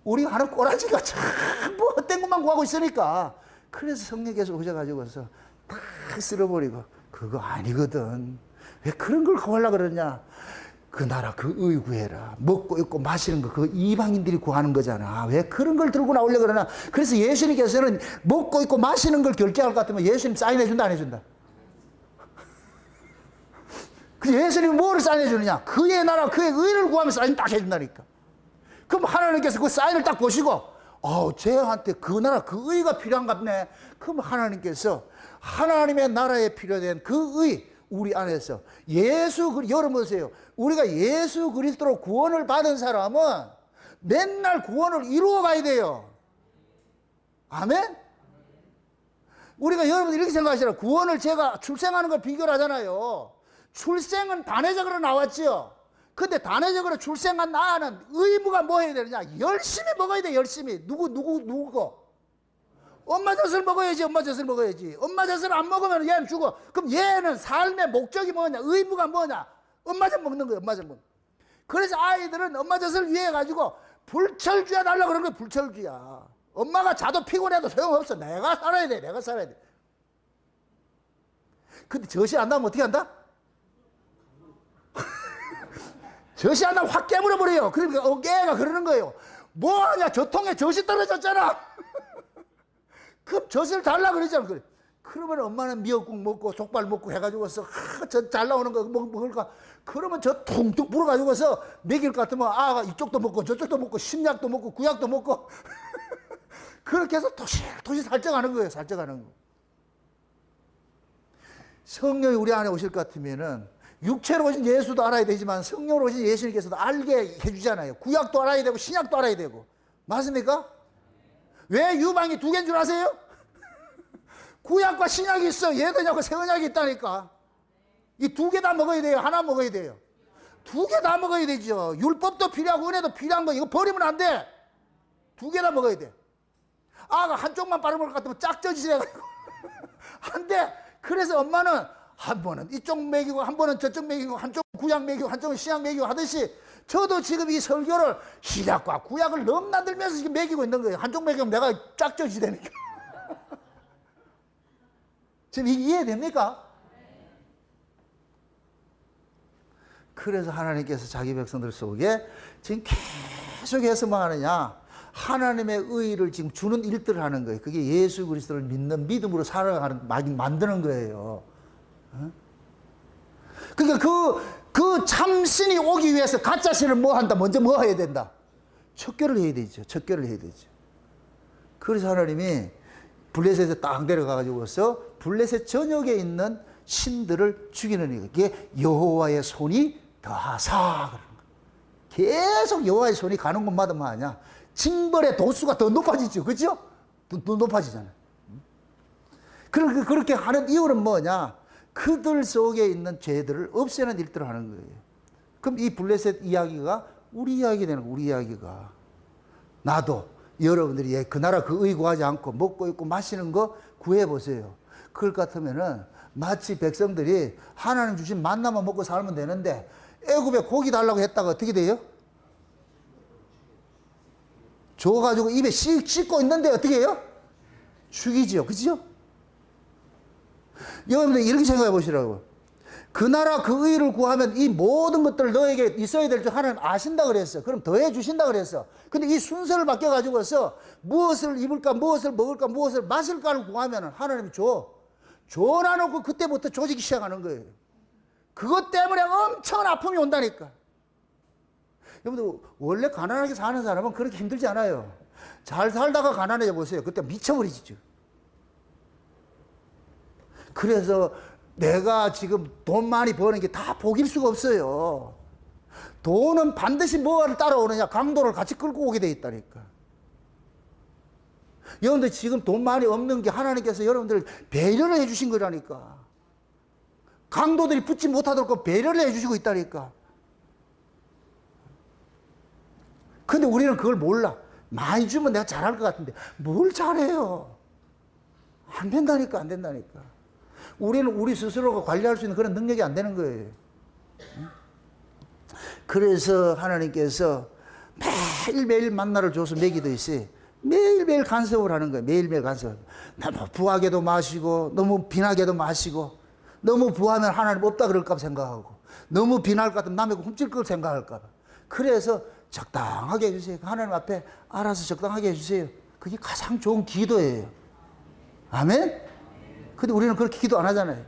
S1: 우리가 하는 꼬라지가 전부 헛된 것만 구하고 있으니까. 그래서 성령께서 오셔가지고서 다 쓸어버리고, 그거 아니거든. 왜 그런 걸 구하려고 그러냐? 그 나라 그 의 구해라. 먹고 입고 마시는 거 그거 이방인들이 구하는 거잖아. 왜 그런 걸 들고 나오려고 그러나? 그래서 예수님께서는 먹고 입고 마시는 걸 결제할 것 같으면 예수님 사인해 준다 안 해준다? 그 예수님이 뭐를 사인해 주느냐? 그의 나라 그의 의를 구하면 사인 딱 해준다니까. 그럼 하나님께서 그 사인을 딱 보시고, 쟤한테 그 나라 그 의가 필요한 것 같네. 그럼 하나님께서 하나님의 나라에 필요된 그 의, 우리 안에서 여러분 보세요. 우리가 예수 그리스도로 구원을 받은 사람은 맨날 구원을 이루어 가야 돼요. 아멘? 우리가 여러분 이렇게 생각하시라. 구원을 제가 출생하는 걸 비교하잖아요. 출생은 단회적으로 나왔죠. 근데 단회적으로 출생한 나는 의무가 뭐 해야 되느냐? 열심히 먹어야 돼, 열심히. 누구? 엄마 젖을 먹어야지, 엄마 젖을 먹어야지. 엄마 젖을 안 먹으면 얘는 죽어. 그럼 얘는 삶의 목적이 뭐냐? 의무가 뭐냐? 엄마 젖 먹는 거예요, 엄마 젖 먹는. 그래서 아이들은 엄마 젖을 위해 가지고 불철주야 달라고 그런 거예요, 불철주야. 엄마가 자도 피곤해도 소용없어. 내가 살아야 돼, 내가 살아야 돼. 근데 젖이 안 나오면 어떻게 한다? 젖이 안 나면 확 깨물어버려요. 그러니까 애가 그러는 거예요. 뭐하냐, 젖통에 젖이 떨어졌잖아. 그럼 젖을 달라 그러잖아. 그래. 그러면 엄마는 미역국 먹고 족발 먹고 해가지고서 젖 잘 나오는 거 먹을까? 그러면 저 퉁퉁 불어가지고서 먹일 것 같으면 아가 이쪽도 먹고 저쪽도 먹고 심약도 먹고 구약도 먹고 그렇게 해서 도시 살쪄가는 거예요. 살쪄가는 거. 성령이 우리 안에 오실 것 같으면은 육체로 오신 예수도 알아야 되지만 성령으로 오신 예수님께서도 알게 해주잖아요. 구약도 알아야 되고 신약도 알아야 되고. 맞습니까? 왜 유방이 두 개인 줄 아세요? 구약과 신약이 있어. 예언약과 새 언약이 있다니까. 이 두 개 다 먹어야 돼요? 하나 먹어야 돼요? 두 개 다 먹어야 되죠. 율법도 필요하고 은혜도 필요한 거 이거 버리면 안 돼. 두 개 다 먹어야 돼. 아가 한쪽만 바르면 것 같으면 짝져지래가지고 안 돼. 그래서 엄마는 한 번은 이쪽 먹이고 한 번은 저쪽 먹이고 한쪽 구약 먹이고 한쪽은 신약 먹이고 하듯이 저도 지금 이 설교를 신약과 구약을 넘나들면서 지금 먹이고 있는 거예요. 한쪽 먹이면 내가 짝져지되니까. 지금 이해됩니까? 그래서 하나님께서 자기 백성들 속에 지금 계속해서 뭐 하느냐? 하나님의 의를 지금 주는 일들을 하는 거예요. 그게 예수 그리스도를 믿는 믿음으로 살아가는 만드는 거예요. 그러니까 그 참신이 오기 위해서 가짜신을 뭐 한다? 먼저 뭐 해야 된다? 척결을 해야 되죠. 척결을 해야 되죠. 그래서 하나님이 블레셋에 딱 내려가가지고서 블레셋 전역에 있는 신들을 죽이는 거. 그게 여호와의 손이 더하사 그러는 거. 계속 여호와의 손이 가는 곳마다 뭐 하냐? 징벌의 도수가 더 높아지죠. 그죠? 더 높아지잖아요. 그렇게 하는 이유는 뭐냐? 그들 속에 있는 죄들을 없애는 일들을 하는 거예요. 그럼 이 블레셋 이야기가 우리 이야기 되는 거예요. 우리 이야기가. 나도 여러분들이 그 나라 그 의 구하지 않고 먹고 입고 마시는 거 구해보세요. 그럴 것 같으면은 마치 백성들이 하나님 주신 만나만 먹고 살면 되는데 애굽에 고기 달라고 했다가 어떻게 돼요? 줘가지고 입에 씻고 있는데 어떻게 해요? 죽이지요. 그죠? 여러분들 이렇게 생각해 보시라고. 그 나라 그 의를 구하면 이 모든 것들 너에게 있어야 될 줄 하나님 아신다 그랬어. 그럼 더해 주신다 그랬어. 근데 이 순서를 바뀌어 가지고서 무엇을 입을까, 무엇을 먹을까, 무엇을 마실까를 구하면 하나님이 줘. 줘놔놓고 그때부터 조지기 시작하는 거예요. 그것 때문에 엄청난 아픔이 온다니까. 여러분들 원래 가난하게 사는 사람은 그렇게 힘들지 않아요. 잘 살다가 가난해져 보세요. 그때 미쳐버리죠. 그래서 내가 지금 돈 많이 버는 게 다 복일 수가 없어요. 돈은 반드시 뭐를 따라오느냐? 강도를 같이 끌고 오게 돼 있다니까. 여러분들 지금 돈 많이 없는 게 하나님께서 여러분들 배려를 해주신 거라니까. 강도들이 붙지 못하도록 배려를 해주시고 있다니까. 근데 우리는 그걸 몰라. 많이 주면 내가 잘할 것 같은데 뭘 잘해요? 안 된다니까, 안 된다니까. 우리는 우리 스스로가 관리할 수 있는 그런 능력이 안 되는 거예요. 그래서 하나님께서 매일매일 만나를 줘서 먹이도 있어요. 매일매일 간섭을 하는 거예요. 매일매일 간섭. 너무 부하게도 마시고, 너무 빈하게도 마시고, 너무 부하면 하나님 없다 그럴까 봐 생각하고, 너무 빈할 것 같으면 남의 거 훔칠 걸 생각할까 봐. 그래서 적당하게 해주세요. 하나님 앞에 알아서 적당하게 해주세요. 그게 가장 좋은 기도예요. 아멘? 근데 우리는 그렇게 기도 안 하잖아요.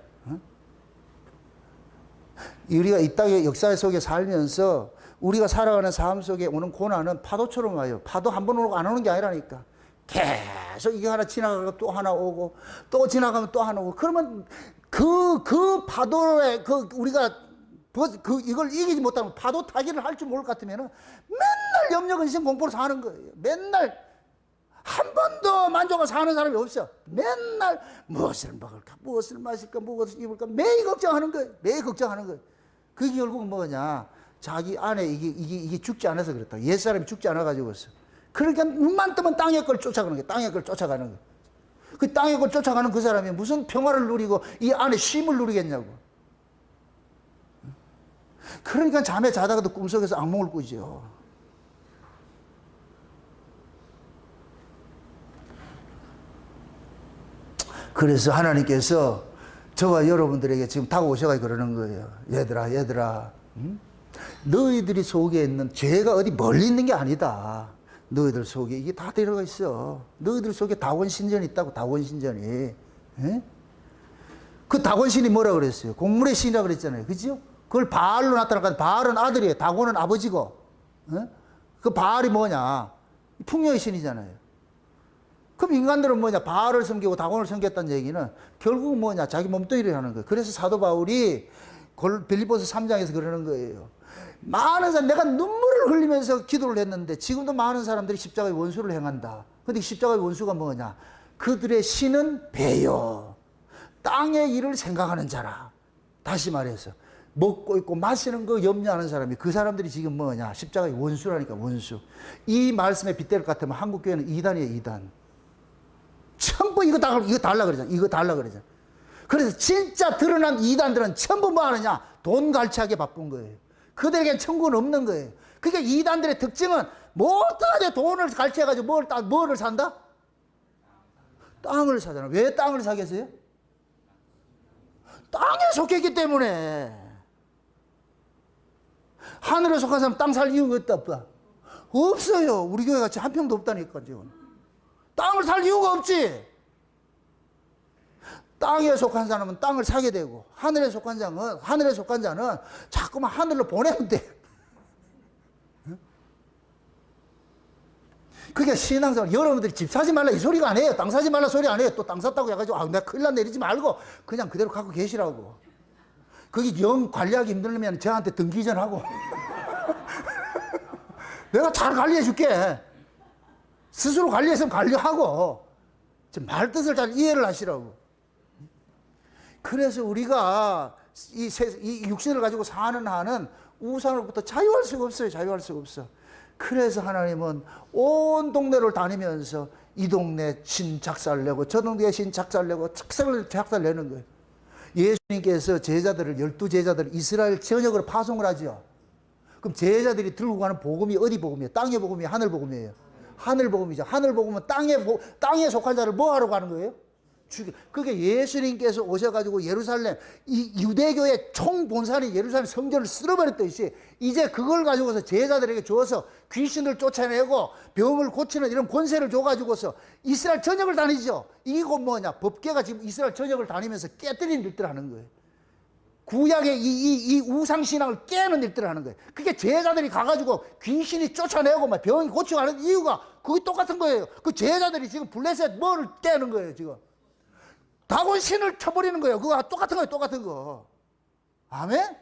S1: 우리가 이 땅의 역사 속에 살면서 우리가 살아가는 삶 속에 오는 고난은 파도처럼 와요. 파도 한 번 오고 안 오는 게 아니라니까. 계속 이게 하나 지나가고 또 하나 오고 또 지나가면 또 하나 오고. 그러면 그 파도에 우리가 이걸 이기지 못하면 파도 타기를 할 줄 모를 것 같으면 맨날 염려 근심 공포로 사는 거예요. 맨날 한 번도 만족을 사는 사람이 없어. 맨날 무엇을 먹을까, 무엇을 마실까, 무엇을 입을까 매일 걱정하는 거예요. 매일 걱정하는 거예요. 그게 결국은 뭐냐? 자기 안에 이게 죽지 않아서 그렇다. 옛사람이 죽지 않아가지고서. 그러니까 눈만 뜨면 땅의 걸 쫓아가는 거예요. 땅의 걸 쫓아가는 거예요. 그 땅의 걸 쫓아가는 그 사람이 무슨 평화를 누리고 이 안에 쉼을 누리겠냐고. 그러니까 잠에 자다가도 꿈속에서 악몽을 꾸죠. 그래서 하나님께서 저와 여러분들에게 지금 다가오셔가지고 그러는 거예요. 얘들아, 너희들이 속에 있는 죄가 어디 멀리 있는 게 아니다. 너희들 속에 이게 다 들어가 있어. 너희들 속에 다원신전이 있다고, 다원신전이. 에? 그 다원신이 뭐라 그랬어요? 곡물의 신이라 그랬잖아요. 그죠? 그걸 바알로 나타나니까 바알은 아들이에요. 다곤은 아버지고. 에? 그 바알이 뭐냐? 풍요의 신이잖아요. 그럼 인간들은 뭐냐? 바알을 섬기고 다곤을 섬겼다는 얘기는 결국은 뭐냐? 자기 몸뚱이를 하는 거예요. 그래서 사도 바울이 빌립보서 3장에서 그러는 거예요. 많은 사람, 내가 눈물을 흘리면서 기도를 했는데 지금도 많은 사람들이 십자가의 원수를 행한다. 근데 십자가의 원수가 뭐냐? 그들의 신은 배요. 땅의 일을 생각하는 자라. 다시 말해서 먹고 있고 마시는 거 염려하는 사람이 그 사람들이 지금 뭐냐? 십자가의 원수라니까, 원수. 이 말씀에 빗댈 것 같으면 한국교회는 이단이에요, 이단. 전부 이거 달라 그러잖아. 이거 달라 그러잖아. 그래서 진짜 드러난 이단들은 전부 뭐 하느냐? 돈 갈취하게 바쁜 거예요. 그들에겐 천국은 없는 거예요. 그러니까 이단들의 특징은 뭐든지 돈을 갈취해가지고 뭐를 산다? 땅을 사잖아. 왜 땅을 사겠어요? 땅에 속했기 때문에. 하늘에 속한 사람 땅 살 이유가 없다. 없어요. 우리 교회 같이 한 평도 없다니까 지금. 땅을 살 이유가 없지. 땅에 속한 사람은 땅을 사게 되고 하늘에 속한 자는 자꾸만 하늘로 보내면 돼. 그게 신앙생활. 여러분들이 집 사지 말라 이 소리가 아니에요. 땅 사지 말라 소리 아니에요. 또 땅 샀다고 해가지고 내가 큰일 났네 이러지 말고 그냥 그대로 갖고 계시라고. 그게 영 관리하기 힘들면 저한테 등기전하고 내가 잘 관리해 줄게. 스스로 관리했으면 관리하고 말 뜻을 잘 이해를 하시라고. 그래서 우리가 이 육신을 가지고 사는 한은 우상으로부터 자유할 수가 없어요. 자유할 수가 없어. 그래서 하나님은 온 동네를 다니면서 이 동네 신 작살내고 저 동네 신 작살내고 작살내는 거예요. 예수님께서 제자들을 12제자들을 이스라엘 전역으로 파송을 하죠. 그럼 제자들이 들고 가는 복음이 어디 복음이에요? 땅의 복음이에요? 하늘 복음이에요? 하늘 복음이죠. 하늘 복음은 땅에 속한 자를 뭐 하러 가는 거예요? 그게 예수님께서 오셔가지고 예루살렘, 이 유대교의 총본산인 예루살렘 성전을 쓸어버렸듯이 이제 그걸 가지고서 제자들에게 주어서 귀신을 쫓아내고 병을 고치는 이런 권세를 줘가지고서 이스라엘 전역을 다니죠. 이게 곧 뭐냐? 법계가 지금 이스라엘 전역을 다니면서 깨뜨리는 일들을 하는 거예요. 구약의 이 우상신앙을 깨는 일들을 하는 거예요. 그게 제자들이 가가지고 귀신이 쫓아내고 막 병이 고치고 하는 이유가 그게 똑같은 거예요. 그 제자들이 지금 블레셋 뭐를 깨는 거예요, 지금. 다곤신을 쳐버리는 거예요. 그거 똑같은 거예요, 똑같은 거. 아멘?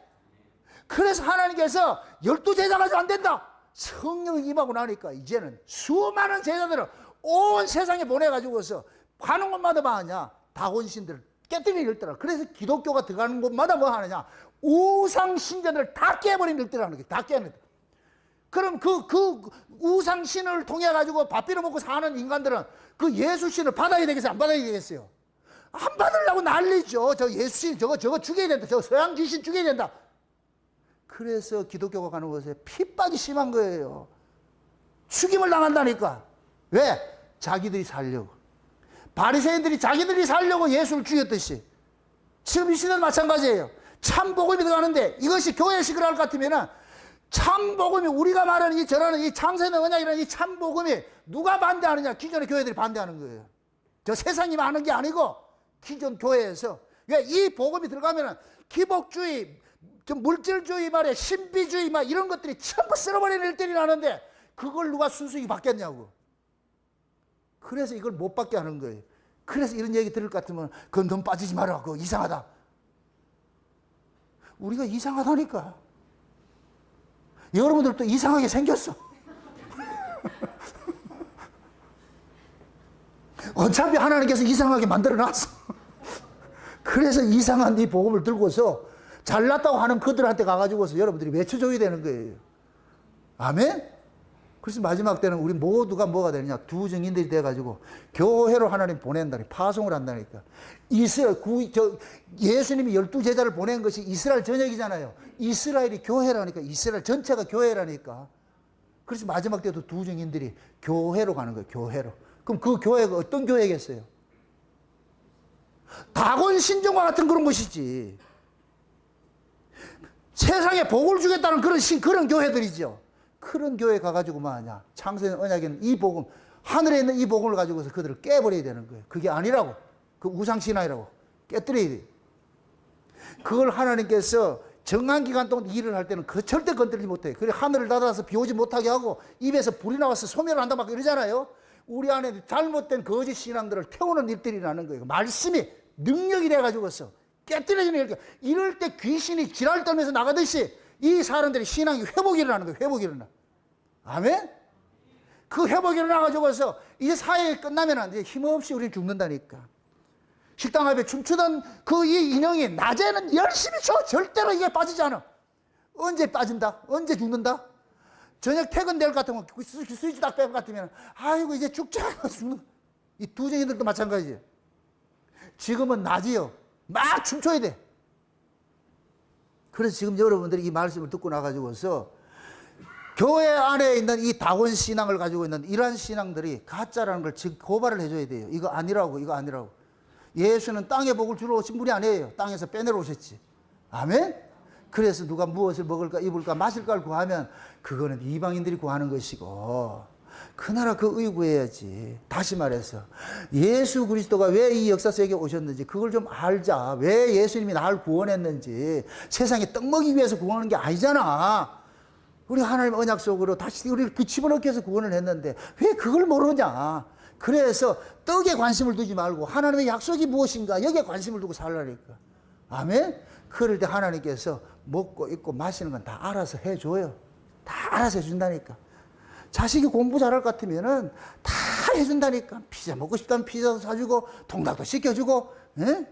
S1: 그래서 하나님께서 12제자 가지고 안 된다. 성령이 임하고 나니까 이제는 수많은 제자들을 온 세상에 보내가지고서 가는 곳마다 뭐 하냐? 다곤신들을 깨뜨리는 일들을. 그래서 기독교가 들어가는 곳마다 뭐 하느냐? 우상신전을 다 깨버리는 일들을 하는 거예요. 다 깨는 일들. 그럼 그 우상신을 통해 가지고 밥 빌어 먹고 사는 인간들은 그 예수신을 받아야 되겠어요? 안 받아야 되겠어요? 안 받으려고 난리죠. 저 예수님 저거 죽여야 된다. 저 서양 귀신 죽여야 된다. 그래서 기독교가 가는 곳에 핍박이 심한 거예요. 죽임을 당한다니까. 왜? 자기들이 살려고. 바리새인들이 자기들이 살려고 예수를 죽였듯이 지금 이 시대는 마찬가지예요. 참 복음이 들어가는데 이것이 교회식을 할 것 같으면 참 복음이 우리가 말하는 이 저라는 이 창세의 언약이라는 이 참 복음이 누가 반대하느냐? 기존의 교회들이 반대하는 거예요. 저 세상이 많은 게 아니고 기존 교회에서. 왜? 이 복음이 들어가면 기복주의, 좀 물질주의 말에 신비주의 막 이런 것들이 전부 쓸어버리는 일들이 나는데 그걸 누가 순수히 받겠냐고. 그래서 이걸 못 받게 하는 거예요. 그래서 이런 얘기 들을 것 같으면 그건 넌 빠지지 마라. 그거 이상하다. 우리가 이상하다니까. 여러분들도 이상하게 생겼어. 어차피 하나님께서 이상하게 만들어놨어. 그래서 이상한 이 복음을 들고서 잘났다고 하는 그들한테 가가지고서 여러분들이 외쳐줘야 되는 거예요. 아멘? 그래서 마지막 때는 우리 모두가 뭐가 되느냐? 두 증인들이 돼가지고 교회로 하나님 보낸다니, 파송을 한다니까. 예수님이 12제자를 보낸 것이 이스라엘 전역이잖아요. 이스라엘이 교회라니까. 이스라엘 전체가 교회라니까. 그래서 마지막 때도 두 증인들이 교회로 가는 거예요. 교회로. 그럼 그 교회가 어떤 교회겠어요? 다곤 신종과 같은 그런 것이지. 세상에 복을 주겠다는 그런 교회들이죠. 그런 교회 가가지고 뭐하냐? 창세의 언약에는 이 복음, 하늘에 있는 이 복음을 가지고서 그들을 깨버려야 되는 거예요. 그게 아니라고. 그 우상신앙이라고. 깨뜨려야 돼. 그걸 하나님께서 정한 기간 동안 일을 할 때는 그 절대 건드리지 못해요. 그래 하늘을 닫아서 비 오지 못하게 하고 입에서 불이 나와서 소멸을 한다 막 이러잖아요. 우리 안에 잘못된 거짓 신앙들을 태우는 일들이 나는 거예요. 말씀이 능력이 돼가지고서 깨뜨려지는 일. 이럴 때 귀신이 지랄 떨면서 나가듯이 이 사람들이 신앙이 회복이 일어나는 거예요. 회복이 일어나. 아멘? 그 회복이 일어나가지고서 이제 사역이 끝나면 이제 힘없이 우리 죽는다니까. 식당 앞에 춤추던 그 이 인형이 낮에는 열심히 춰. 절대로 이게 빠지지 않아. 언제 빠진다? 언제 죽는다? 저녁 퇴근될 것 같으면 스위치 딱 뺄 것 같으면 아이고 이제 죽자. 죽는. 이 두 정인들도 마찬가지예요. 지금은 낮이요. 막 춤춰야 돼. 그래서 지금 여러분들이 이 말씀을 듣고 나가지고서 교회 안에 있는 이 다원 신앙을 가지고 있는 이러한 신앙들이 가짜라는 걸 지금 고발을 해줘야 돼요. 이거 아니라고, 이거 아니라고. 예수는 땅에 복을 주러 오신 분이 아니에요. 땅에서 빼내러 오셨지. 아멘? 그래서 누가 무엇을 먹을까, 입을까, 마실까를 구하면 그거는 이방인들이 구하는 것이고 그 나라 그 의 구해야지. 다시 말해서 예수 그리스도가 왜 이 역사 속에 오셨는지 그걸 좀 알자. 왜 예수님이 나를 구원했는지. 세상에 떡 먹이기 위해서 구원하는 게 아니잖아. 우리 하나님 언약 속으로 다시 우리를 그 집어넣기 위해서 구원을 했는데 왜 그걸 모르냐. 그래서 떡에 관심을 두지 말고 하나님의 약속이 무엇인가 여기에 관심을 두고 살라니까. 아멘? 그럴 때 하나님께서 먹고 입고 마시는 건 다 알아서 해줘요. 다 알아서 해준다니까. 자식이 공부 잘할 것 같으면은 다 해준다니까. 피자 먹고 싶다면 피자도 사주고, 통닭도 시켜주고, 예?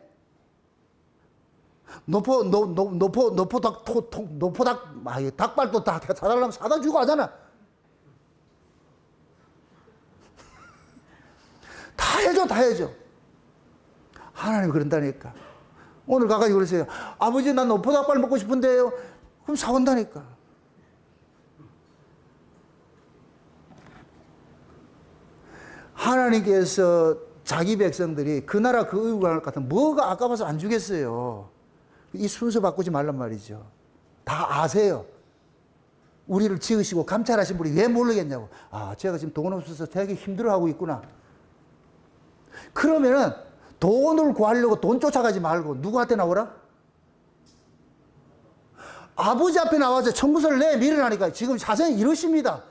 S1: 닭발도 다 사달라면 사다 주고 하잖아. 다 해줘, 다 해줘. 하나님이 그런다니까. 오늘 가가지고 그러세요. 아버지, 난 노포닭발 먹고 싶은데요. 그럼 사온다니까. 하나님께서 자기 백성들이 그 나라 그 의국을 할 것 같으면 뭐가 아까워서 안 주겠어요. 이 순서 바꾸지 말란 말이죠. 다 아세요. 우리를 지으시고 감찰하신 분이 왜 모르겠냐고. 아, 제가 지금 돈 없어서 되게 힘들어하고 있구나. 그러면은 돈을 구하려고 돈 쫓아가지 말고 누구한테 나오라? 아버지 앞에 나와서 청구서를 내밀으라니까. 지금 사정이 이러십니다.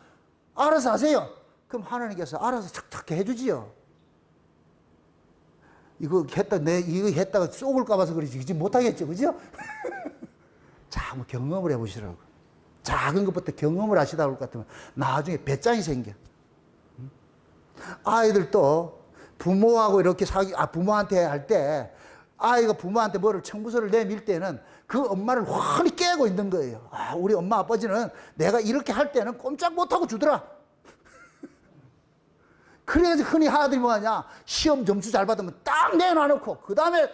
S1: 알아서 하세요. 그럼 하나님께서 알아서 착착 해주지요. 이거 했다가 쏘을까 봐서 그러지. 그지 못하겠죠. 그죠? 자, 한번 경험을 해보시라고. 작은 것부터 경험을 하시다 올 것 같으면 나중에 배짱이 생겨. 아이들도 부모하고 이렇게 부모한테 할 때, 아이가 부모한테 뭐를 청구서를 내밀 때는 그 엄마를 환히 깨고 있는 거예요. 아, 우리 엄마 아버지는 내가 이렇게 할 때는 꼼짝 못하고 주더라. 그래서 흔히 하나들이 뭐하냐? 시험 점수 잘 받으면 딱 내놔놓고 그 다음에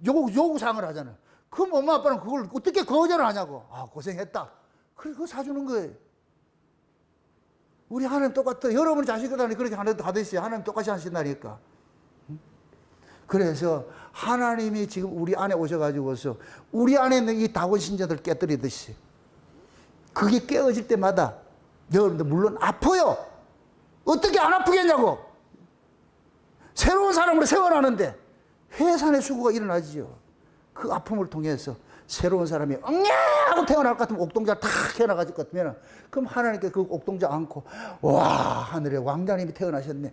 S1: 요구사항을 하잖아요. 그럼 엄마 아빠는 그걸 어떻게 거절을 하냐고. 아, 고생했다. 그래, 그거 사주는 거예요. 우리 하나님 똑같아. 여러분 자식들한테 그렇게 하듯이 하나님 똑같이 하신다니까. 그래서 하나님이 지금 우리 안에 오셔가지고서 우리 안에 있는 이 다곤 신자들 깨뜨리듯이 그게 깨어질 때마다 여러분들 물론 아파요. 어떻게 안 아프겠냐고. 새로운 사람으로 세워나는데 해산의 수고가 일어나지요. 그 아픔을 통해서 새로운 사람이 엉냐하고 태어날 것 같으면 옥동자를 탁 태어나가질 것 같으면 그럼 하나님께 그 옥동자 안고 와 하늘에 왕자님이 태어나셨네.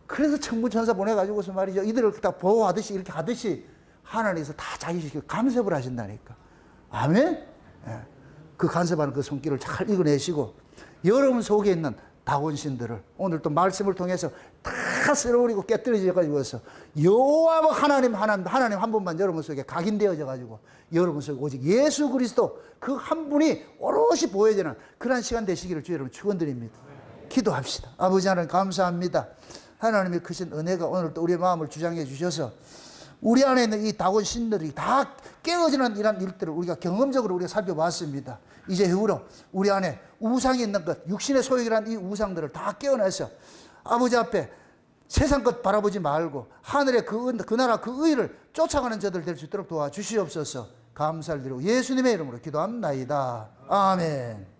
S1: 그래서 천부천사 보내가지고서 말이죠. 이들을 다 보호하듯이 이렇게 하듯이 하나님께서 다 자기 간섭을 하신다니까. 아멘? 예. 그 간섭하는 그 손길을 잘 이겨내시고 여러분 속에 있는 다곤신들을 오늘 또 말씀을 통해서 다 쓸어버리고 깨뜨려져가지고서 여호와 하나님 한 분만 여러분 속에 각인되어져 가지고 여러분 속에 오직 예수 그리스도 그 한 분이 오롯이 보여지는 그런 시간 되시기를 주 여러분 축원드립니다. 기도합시다. 아버지 하나님 감사합니다. 하나님의 크신 은혜가 오늘 또 우리의 마음을 주장해 주셔서 우리 안에 있는 이 다곤 신들이 다 깨어지는 이런 일들을 우리가 경험적으로 우리가 살펴봤습니다. 이제 이후로 우리 안에 우상이 있는 것, 육신의 소욕이라는 이 우상들을 다 깨어내서 아버지 앞에 세상 것 바라보지 말고 하늘의 그 나라 그 의를 쫓아가는 자들 될 수 있도록 도와주시옵소서. 감사를 드리고 예수님의 이름으로 기도합나이다. 아멘.